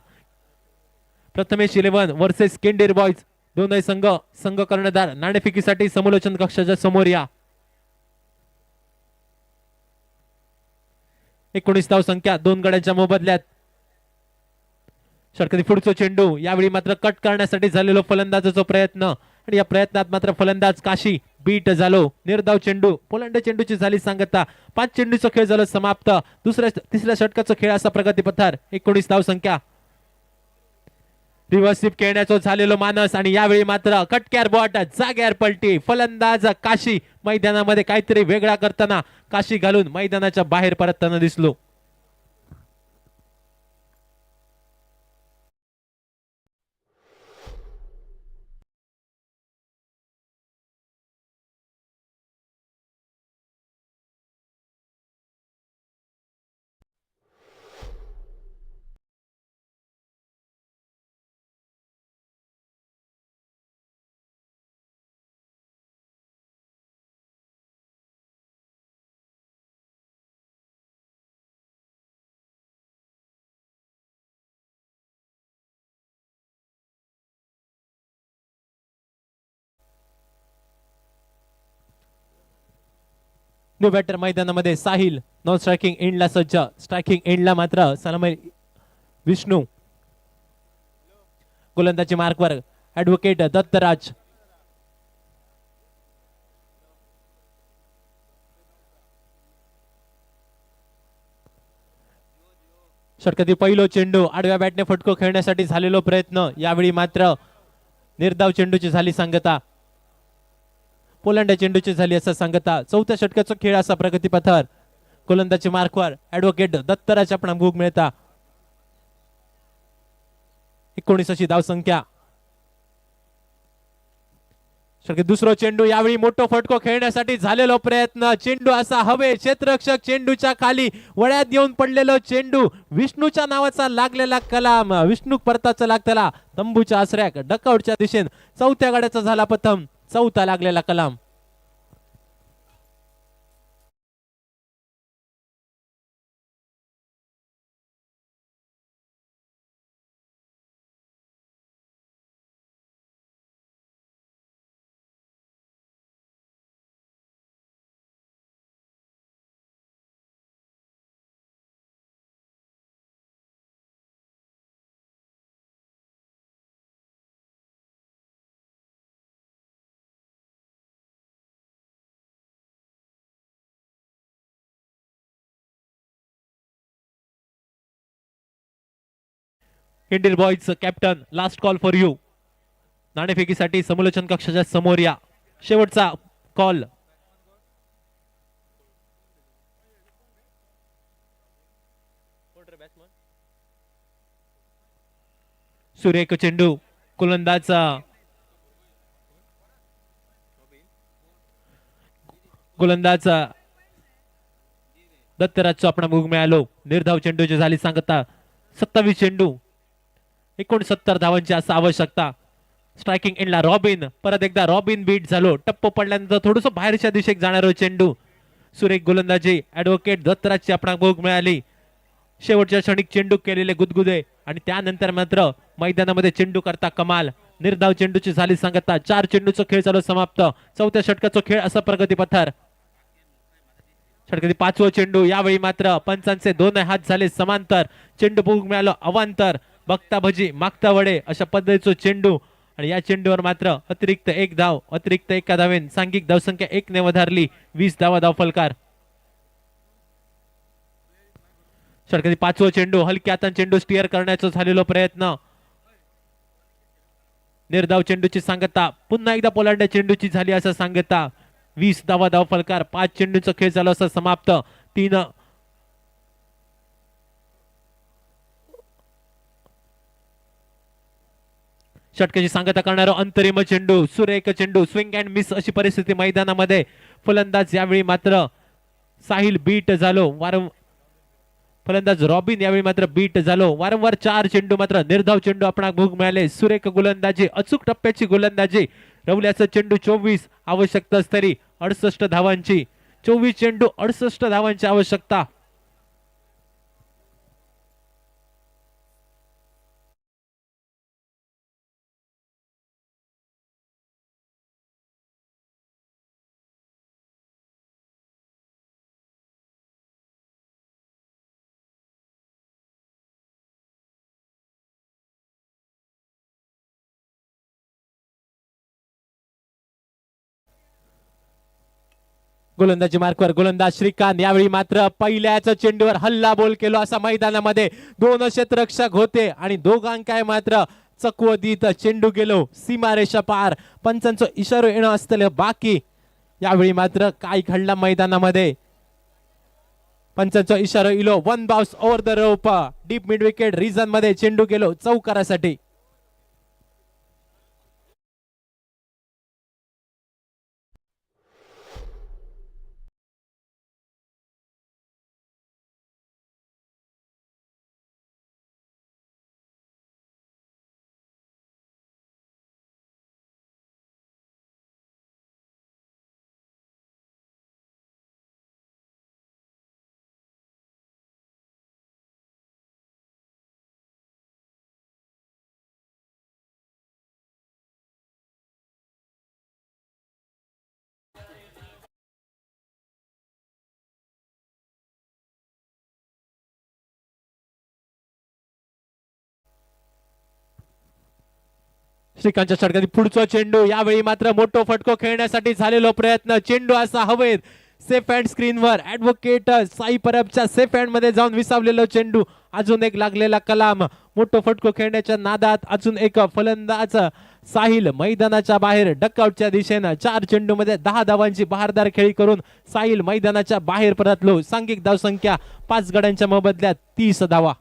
प्रथमेश 11 वर्सेस केंडेर बॉयज दोनही संघ कर्णधार नाणेफेकीसाठी समालोचन कक्षाच्या समोर या 19 धाव संख्या 2 गड्यांच्या मोबदल्यात षटकारी पुढचा चेंडू यावेळी मात्र कट करण्यासाठी झालेलो फलंदाजाचा प्रयत्न आणि या प्रयत्नात मात्र फलंदाज काशी बीट झालो निर्धाव चेंडू पोलंड चेंडूची झाली सांगता 5 चेंडूचा खेळ झाला समाप्त तिसऱ्या षटकाचा खेळ असा प्रगतीपथार 19 धाव संख्या रिव्हर्सिप खेळण्याचं झालेलो मानस आणि यावेळी मात्र कटक्यार बॉट जाग्यार पलटी फलंदाज काशी मैदानामध्ये काहीतरी वेगळा करताना काशी घालून मैदानाच्या बाहेर परतताना दिसलो न्यू बॅटर मैदानामध्ये साहिल नॉन स्ट्रायकिंग एंडला सज्ज स्ट्रायकिंग एंडला मात्र सलामी विष्णू गोलंदाजी मार्कवर ऍडव्होकेट दत्तराज षटकातील पहिलो चेंडू आडव्या बॅटने फटको खेळण्यासाठी झालेलो प्रयत्न यावेळी मात्र निर्धाव चेंडूची झाली सांगता पोलंड चेंडूची झाली असं सांगता चौथ्या षटकाचा खेळ असा प्रगतीपथावर गोलंदाजी मार्कवर ऍडव्होकेट दत्तराज आपण भूक मिळता 19 अशी धाव संख्या दुसरा चेंडू यावेळी मोठा फटको खेळण्यासाठी झालेला प्रयत्न चेंडू असा हवे क्षेत्ररक्षक चेंडूच्या खाली वळ्यात येऊन पडलेलो चेंडू विष्णूच्या नावाचा लागलेला कलाम विष्णू परताचा लागतेला तंबूच्या आसऱ्याक डकआउटच्या दिशेने चौथ्या गड्याचा झाला प्रथम चौथा लागलेला Kalam Indian boys captain last call for you नाणेफेकीसाठी समालोचन कक्षाच्या समोर या शेवटचा कॉल सुरेख चेंडू गोलंदाज दत्तराजचा आपण मुग मिळालो निर्धाव चेंडूची झाली सांगता 27 चेंडू 69 धावांची असं आवश्यकता स्ट्रायकिंग एंडला रॉबिन परत एकदा रॉबिन बीट झालो टप्प पडल्यानंतर थोडस बाहेरच्या दिशेत जाणारो चेंडू सुरेख गोलंदाजी ऍडव्होकेट दत्तराजची आपण भोग मिळाली शेवटच्या क्षणिक चेंडू केलेले गुदगुदे आणि त्यानंतर मात्र मैदानामध्ये चेंडू करता कमाल निर्धाव चेंडूची झाली सांगता 4 चेंडूचा खेळ चालू समाप्त चौथ्या षटकाचा खेळ असा प्रगतीपथार षटकातील 5वा चेंडू यावेळी मात्र पंचांचे 2 हात झाले समांतर चेंडू भोग मिळालो अवांतर बघता भजी मागता वडे अशा पद्धतीचा चेंडू आणि या चेंडूवर मात्र अतिरिक्त 1 धाव अतिरिक्त 1 धावेन सांघिक धावसंख्या 1 ने वधारली 20 धावा धाव फलकार षटकातील 5वा चेंडू हलक्या हाताने चेंडू स्टिअर करण्याचा झालेला प्रयत्न निर्धाव चेंडूची सांगता पुन्हा एकदा पोलांड चेंडूची झाली असं सांगता 20 धावा धाव फलकार. 5 चेंडूंचा खेळ झाला असं समाप्त. 3 षटकाची सांगता करणारा अंतरिम चेंडू, सुरेख चेंडू, स्विंग अँड मिस अशी परिस्थिती मैदानामध्ये. फलंदाज यावेळी मात्र साहिल बीट झालो. फलंदाज रॉबिन यावेळी मात्र बीट झालो. वारंवार 4 चेंडू मात्र निर्धाव चेंडू आपणाक भोग मिळाले. सुरेख गोलंदाजी, अचूक टप्प्याची गोलंदाजी. रवल्याचा चेंडू 24, आवश्यकता तरी 68 धावांची. 24 चेंडू 68 धावांची आवश्यकता. गोलंदाजी मार्कवर गोलंदाज श्रीकांत यावेळी मात्र पहिल्याच चेंडूवर हल्ला बोल केलो असा मैदानामध्ये 2 क्षेत्ररक्षक होते आणि दोघांकाय मात्र चकवदीत चेंडू गेलो सीमारेषा पार. पंचांचा इशारो येणं असतले बाकी. यावेळी मात्र काय घडला मैदानामध्ये, पंचांचा इशारा इलो. 1 bounce over the rope. Deep mid wicket region मध्ये चेंडू गेलो चौकारासाठी. श्रीकांतच्या षटकातील पुढचा चेंडू. यावेळी मात्र मोठो फटको खेळण्यासाठी झालेला प्रयत्न. चेंडू असा हवेत सेफ हँड स्क्रीनवर. ऍडव्होकेट साई परबच्या सेफ हँड मध्ये जाऊन विसावलेला चेंडू. अजून एक लागलेला कलाम. मोठो फटको खेळण्याच्या नादात अजून एक फलंदाज साहिल मैदानाच्या बाहेर डकआउटच्या दिशेनं. 4 चेंडू मध्ये 10 धावांची बहारदार खेळी करून साहिल मैदानाच्या बाहेर परतलो. सांघिक धावसंख्या 5 गड्यांच्या मोबदल्यात 30 धावा.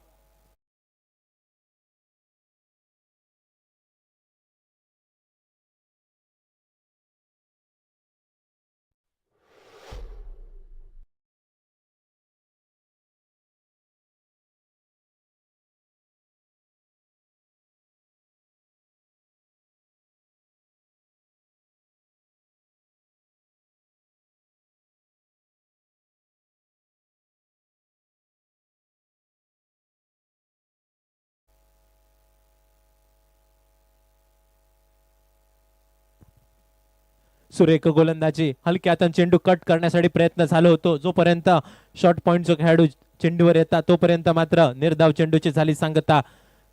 सुरेख गोलंदाजी. हलक्या हाताने चेंडू कट करण्यासाठी प्रयत्न झाला होतो. जोपर्यंत शॉर्ट पॉइंट जो खेळाडू चेंडूवर येतात तोपर्यंत मात्र निर्धाव चेंडूची झाली सांगता.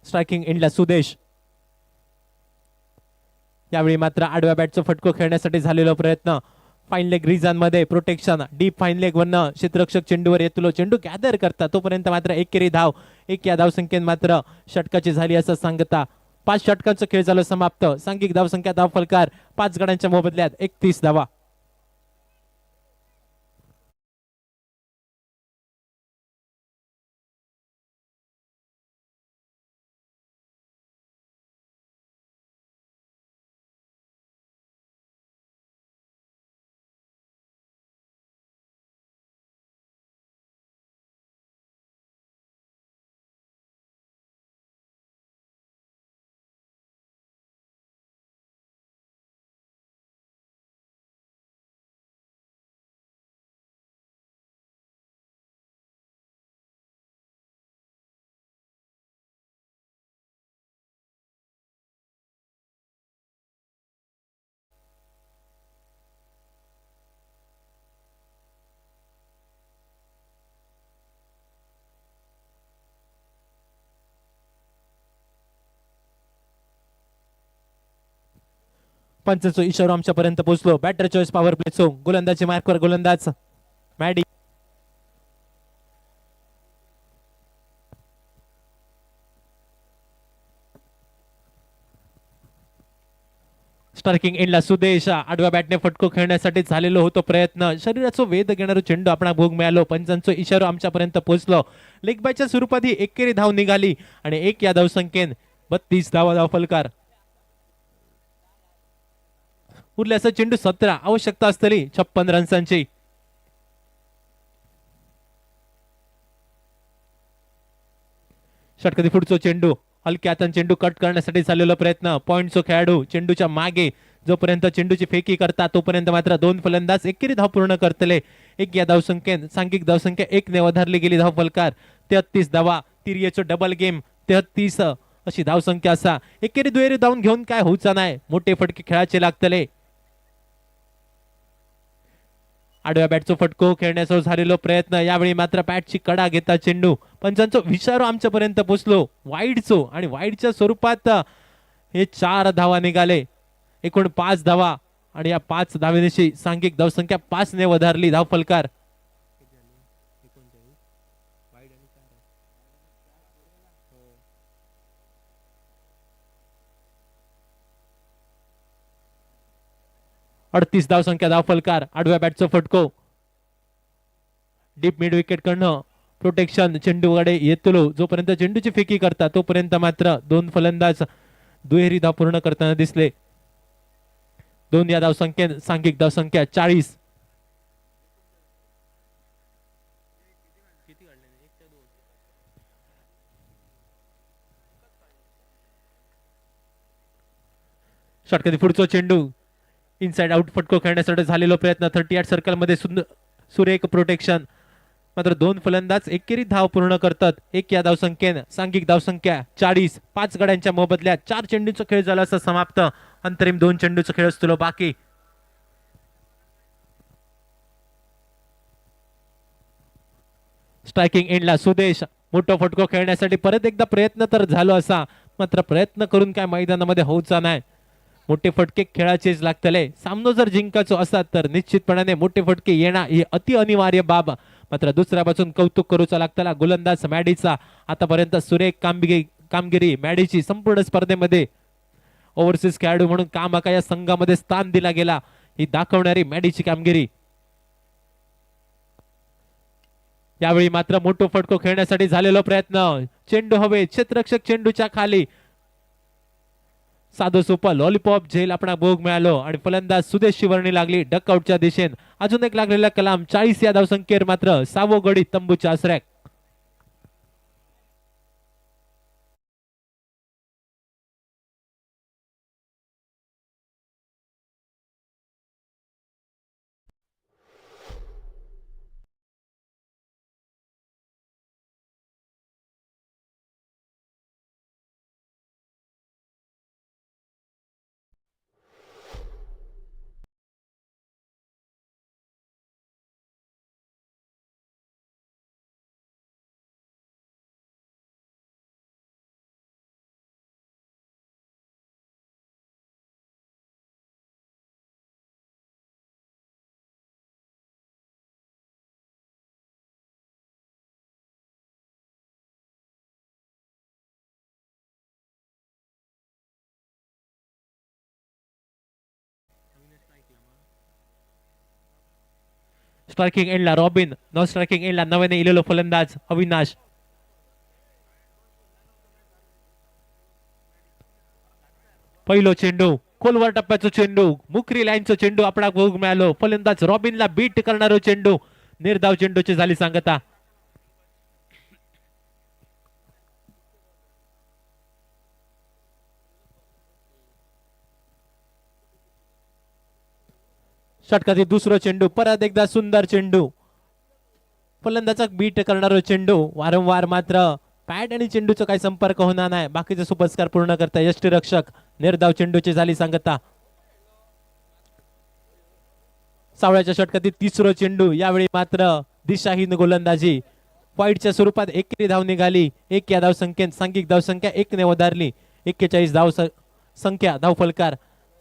स्ट्रायकिंग एंडला सुदेश. यावेळी मात्र आडव्या बॅटचा फटको खेळण्यासाठी झालेला प्रयत्न. फाईन लेग रिजन मध्ये प्रोटेक्शन. डीप फाईन लेग वरनं क्षेत्ररक्षक चेंडूवर येतलो. चेंडू गॅदर करता तोपर्यंत मात्र एकेरी धाव. एक या धावसंख्येत मात्र षटकाची झाली असं सांगता. 5 षटकांचा खेळ झाला समाप्त. सांघिक धावसंख्या धाव फलकार 5 गड्यांच्या मोबदल्यात 31 धावा. पंचांचा इशारा आमच्यापर्यंत पोहोचलो. Batter choice power play so. गोलंदाजी मार्कवर गोलंदाज मॅडी. स्ट्रायकिंग एंडला सुदेश आडव्या बॅटने फटको खेळण्यासाठी झालेलो होतो प्रयत्न. शरीराचा वेध घेणारा चेंडू आपण भोग मिळालो. पंचांचा इशारा आमच्यापर्यंत पोहोचलो. लेग बायच्या स्वरूपात ही एकेरी धाव निघाली आणि 1 या धावसंख्येन 32 धावा धावफलकार. उरल्याचा चेंडू 17, आवश्यकता असलेली 56 रन्सांची. षटकरी पुढचा चेंडू हलक्या हाताने चेंडू कट करण्यासाठी झालेला प्रयत्न. पॉइंटचा खेळाडू चेंडूच्या मागे जोपर्यंत चेंडूची फेकी करता तोपर्यंत मात्र 2 फलंदाज एकेरी धाव पूर्ण करतले. 1 या धावसंख्येत सांघिक धावसंख्या 1 ने वधारली गेली धावफलकार. 33 धावा. तिरयेचो डबल गेम 33 अशी धावसंख्या असा. एकेरी दुहेरी धावून घेऊन काय होऊचा नाही. मोठे फटके खेळाचे लागतले. आडव्या बॅटचा फटको खेळण्याचा झालेलो प्रयत्न. यावेळी मात्र बॅटची कडा घेता चेंडू. पंचांचा विचारो आमच्यापर्यंत पोहोचलो. वाईडचो आणि वाईडच्या स्वरूपात हे 4 धावा निघाले. एकूण 5 धावा आणि या 5 धावेनिशी सांघिक धावसंख्या 5 ने वधारली धावफलकार. अडतीस धावसंख्या धावफलकार. आडव्या बॅटचा फटको डीप मिड विकेट कडनं प्रोटेक्शन चेंडूकडे येतलो. जोपर्यंत चेंडूची फेकी करता तोपर्यंत मात्र 2 फलंदाज दुहेरी धाव पूर्ण करताना दिसले. 2 या धावसंख्येत सांघिक धावसंख्या 40. षटकरी पुढचा चेंडू इनसाइड आउट फटको खेळण्यासाठी झालेला प्रयत्न. 38 सर्कल मध्ये सुरेख प्रोटेक्शन. मात्र 2 फलंदाज एकेरी धाव पूर्ण करतात. 1 या धावसंख्येने सांघिक धावसंख्या 40. 5 गड्यांच्या मोबदल्यात 4 चेंडूचा खेळ झाला असं समाप्त. अंतरिम 2 चेंडूचा खेळ असतो बाकी. स्ट्रायकिंग एंडला सुदेश मोठा फटको खेळण्यासाठी परत एकदा प्रयत्न तर झालो असा. मात्र प्रयत्न करून काय मैदानामध्ये होऊचा नाही. मोठे फटके खेळाचेच लागतले. सामनो जर जिंकायचो असतात तर निश्चितपणाने मोठे फटके येणं ही अति अनिवार्य बाब. मात्र दुसऱ्या बाजून कौतुक करूचा लागतला गोलंदाज मॅडीचा. आतापर्यंत सुरेख कामगिरी मॅडीची संपूर्ण स्पर्धेमध्ये ओव्हरसीज खेळाडू म्हणून कामाका या संघामध्ये स्थान दिला गेला ही दाखवणारी मॅडीची कामगिरी. यावेळी मात्र मोठा फटको खेळण्यासाठी झालेला प्रयत्न. चेंडू हवे क्षेत्ररक्षक चेंडूच्या खाली. साधो सोपा लॉलीपॉप झेल आपण भोग मिळालो आणि फलंदाज सुदेश शिवरणी लागली डकआउटच्या दिशेने. अजून एक लागलेला कलाम. 40 या धावसंख्येवर मात्र 6वो गडी तंबूच्या आसऱ्याक. स्ट्रायकिंग एंडला रॉबिन. नॉन स्ट्रायकिंग एंडला नव्याने इलेलो फलंदाज अविनाश. पहिलो चेंडू खोलवर टप्प्याचा चेंडू. मुकरी लाईनचा चेंडू आपला भोग मिळालो. फलंदाज रॉबिनला बीट करणारो चेंडू. निर्धाव चेंडूची झाली सांगता. षटकातील दुसरा चेंडू. परत एकदा सुंदर चेंडू. फलंदाजा बीट करणारा चेंडू. वारंवार मात्र पॅड आणि चेंडूचा काही संपर्क होणार नाही. बाकीचे सुपस्कार पूर्ण करता यष्टीरक्षक. निर्धाव चेंडूची झाली सांगता. सावळ्याच्या षटकातील तिसरा चेंडू. यावेळी मात्र दिशाहीन गोलंदाजी. वाईडच्या स्वरूपात एकेरी धाव निघाली. 1 या धावसंख्येत सांघिक धावसंख्या 1 ने वधारली. 41 धाव संख्या धावफलकार.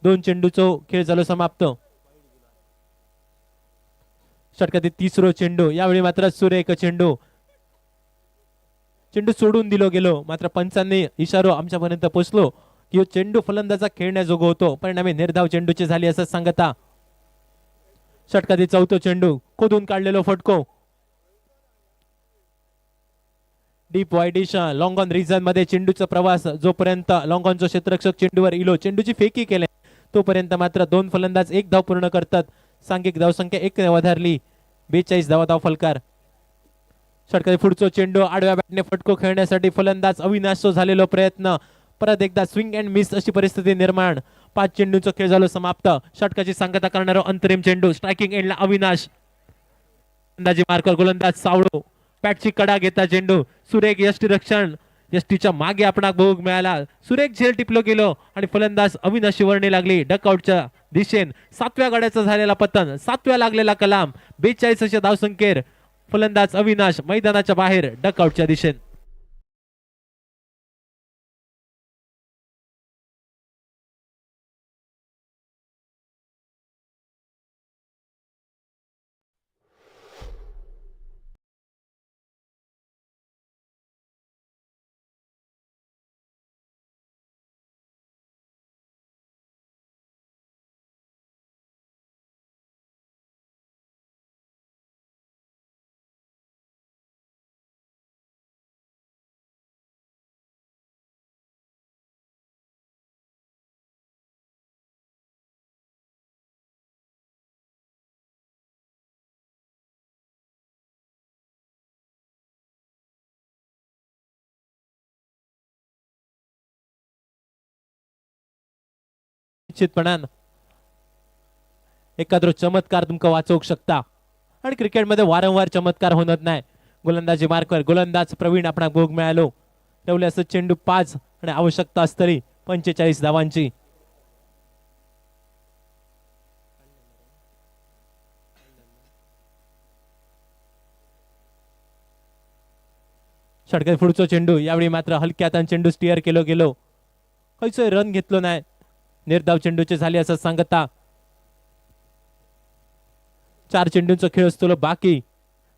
2 चेंडूचो खेळ झालो समाप्त. षटकातील तिसरो चेंडू. यावेळी मात्र सुरेख चेंडू. चेंडू सोडून दिलो गेलो. मात्र पंचांनी इशारो आमच्यापर्यंत पोहोचलो. की ह्यो चेंडू फलंदाजा खेळण्याजोगं होतो, परिणामी निर्धाव चेंडूची झाली असं सांगता. षटकातील चौथो चेंडू खोदून काढलेलो फटको deep widish long on reason मध्ये चेंडूचा प्रवास जोपर्यंत लॉंग ऑनचा क्षेत्ररक्षक चेंडूवर इलो चेंडूची फेकी केली तोपर्यंत मात्र दोन फलंदाज एक धाव पूर्ण करतात. सांघिक धावसंख्या 1 ने वधारली. 42 धावा फलकार. षटकातील पुढचा चेंडू आडव्या बॅटने फटको खेळण्यासाठी फलंदाज अविनाशचा झालेला प्रयत्न परत एकदा स्विंग अँड मिस अशी परिस्थिती निर्माण. 5 चेंडूंचा खेळ झालो समाप्त. षटकाची सांगता करणारा अंतरिम चेंडू स्ट्रायकिंग एंडला अविनाश. अंदाजी मार्कर गोलंदाज सावळो पॅटची कडा घेता चेंडू सुरेख यष्टीरक्षण यष्टीच्या मागे आपणाक भोग मिळाला. सुरेख झेल टिपलो गेलो आणि फलंदाज अविनाशी वर्णी लागली. डकआउटच्या दिशेन 7व्या गड्याचा झालेला पतन 7व्या लागलेला कलाम 42 अशा धावसंख्येर फलंदाज अविनाश मैदानाच्या बाहेर डकआउटच्या दिशेन. निश्चितपणान एखादो चमत्कार तुमका वाचवू शकता आणि क्रिकेटमध्ये वारंवार चमत्कार होत नाही. गोलंदाजी मार्कर गोलंदाज प्रवीण आपणा भोग मिळालो. ठेवले असं चेंडू 5 आणि आवश्यकता असतली 45 धावांची. षटकातील पुढचा चेंडू यावेळी मात्र हलक्या हातान चेंडू स्टिअर केलो गेलो. खैचोय रन घेतलो नाही. निर्धाव चेंडूचे झाले असं सांगता. 4 चेंडूंचा खेळ असतो बाकी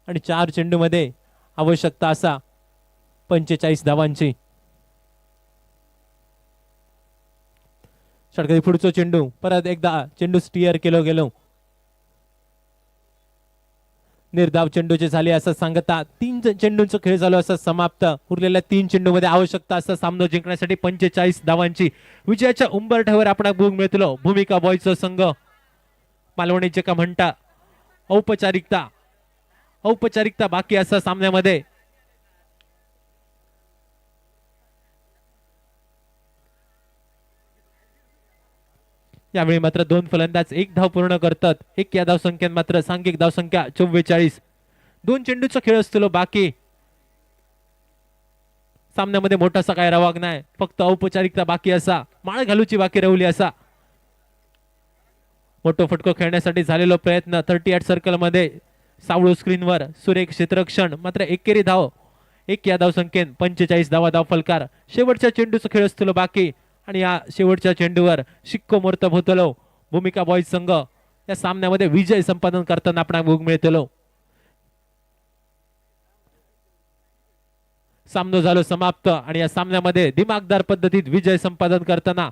आणि 4 चेंडू मध्ये आवश्यकता असा 45 धावांची. षटकातील पुढचा चेंडू परत एकदा चेंडू स्टिअर केलो गेलो. निर्धाव चेंडूचे झाले असं सांगता. 3 चेंडूंचा खेळ झालो असं समाप्त. उरलेल्या 3 चेंडू मध्ये आवश्यकता असं सामना जिंकण्यासाठी 45 धावांची. विजयाच्या उंबरठ्यावर आपण भोग मिळतलो भूमिका बॉयचा संघ. मालवणीचे का म्हणता औपचारिकता बाकी असं सामन्यामध्ये. यावेळी मात्र 2 फलंदाज 1 धाव पूर्ण करतात. 1 या धावसंख्येत मात्र सांघिक धावसंख्या 44. 2 चेंडूचा खेळ असतो बाकी. सामन्यामध्ये मोठासा काय रवाग नाही. फक्त औपचारिकता बाकी असा माळ घालूची बाकी राहुली असा. मोठो फटको खेळण्यासाठी झालेला प्रयत्न 38 सर्कल मध्ये सावळू स्क्रीनवर सुरेख क्षेत्ररक्षण मात्र एकेरी धाव 1 या धावसंख्येत 45 धावा फलकार. शेवटच्या चेंडूचा खेळ असतो बाकी आणि या शेवटच्या चेंडूवर शिक्को मोर्तब होतलो भूमिका बॉयज संघ. या सामन्यामध्ये विजय संपादन करताना आपण भोग मिळतलो. सामना झालो समाप्त आणि या सामन्यामध्ये दिमागदार पद्धतीत विजय संपादन करताना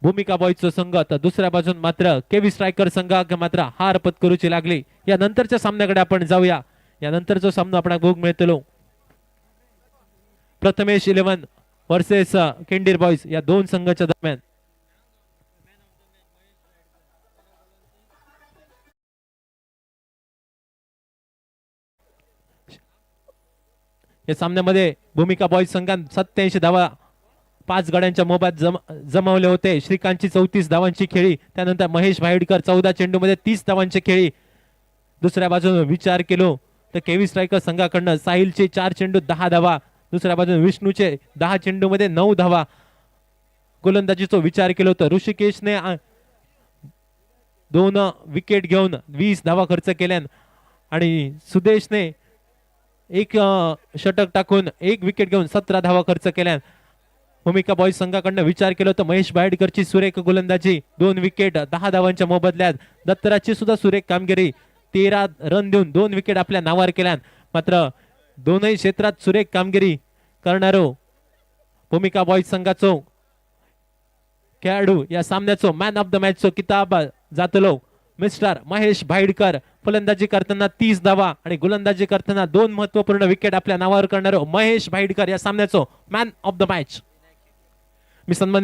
भूमिका बॉयजचा संघ तर दुसऱ्या बाजून मात्र केवी स्ट्रायकर संघाक मात्र हार पत्करूची लागली. या नंतरच्या सामन्याकडे आपण जाऊया. या नंतरचा सामना आपण भोग मिळतलो प्रथमेश 11 वर्सेस केंडीर बॉयज या 2 संघाच्या दरम्यान. या सामन्यामध्ये भूमिका बॉयज संघात 87 धावा 5 गड्यांच्या मोबात जमवले होते. श्रीकांतची 34 धावांची खेळी. त्यानंतर महेश भाईडकर 14 चेंडू मध्ये 30 धावांची खेळी. दुसऱ्या बाजूने विचार केलो तर केवी स्ट्रायकर संघाकडनं साहिलची 4 चेंडू 10 धावा. दुसऱ्या बाजूने विष्णूचे 10 चेंडू मध्ये 9 धावा. गोलंदाजीचा विचार केलो तर ऋषिकेशने 2 विकेट घेऊन 20 धावा खर्च केल्यान आणि सुदेशने 1 षटक टाकून 1 विकेट घेऊन 17 धावा खर्च केल्यान. भूमिका बॉयज संघाकडनं विचार केला तर महेश भाईडकरची सुरेख गोलंदाजी 2 विकेट 10 धावांच्या मोबदल्यात. दत्तराजची सुद्धा सुरेख कामगिरी 13 रन देऊन 2 विकेट आपल्या नावावर केल्यान. मात्र दोनही क्षेत्रात सुरेख कामगिरी करणारो भूमिका बॉयज संघाचो खेळाडू या सामन्याचो मॅन ऑफ द मॅचचो किताब जातलो मिस्टर महेश भाईडकर. फलंदाजी करताना 30 धावा आणि गोलंदाजी करताना 2 महत्वपूर्ण विकेट आपल्या नावावर करणारो महेश भाईडकर या सामन्याचो मॅन ऑफ द मॅच. मी सन्मान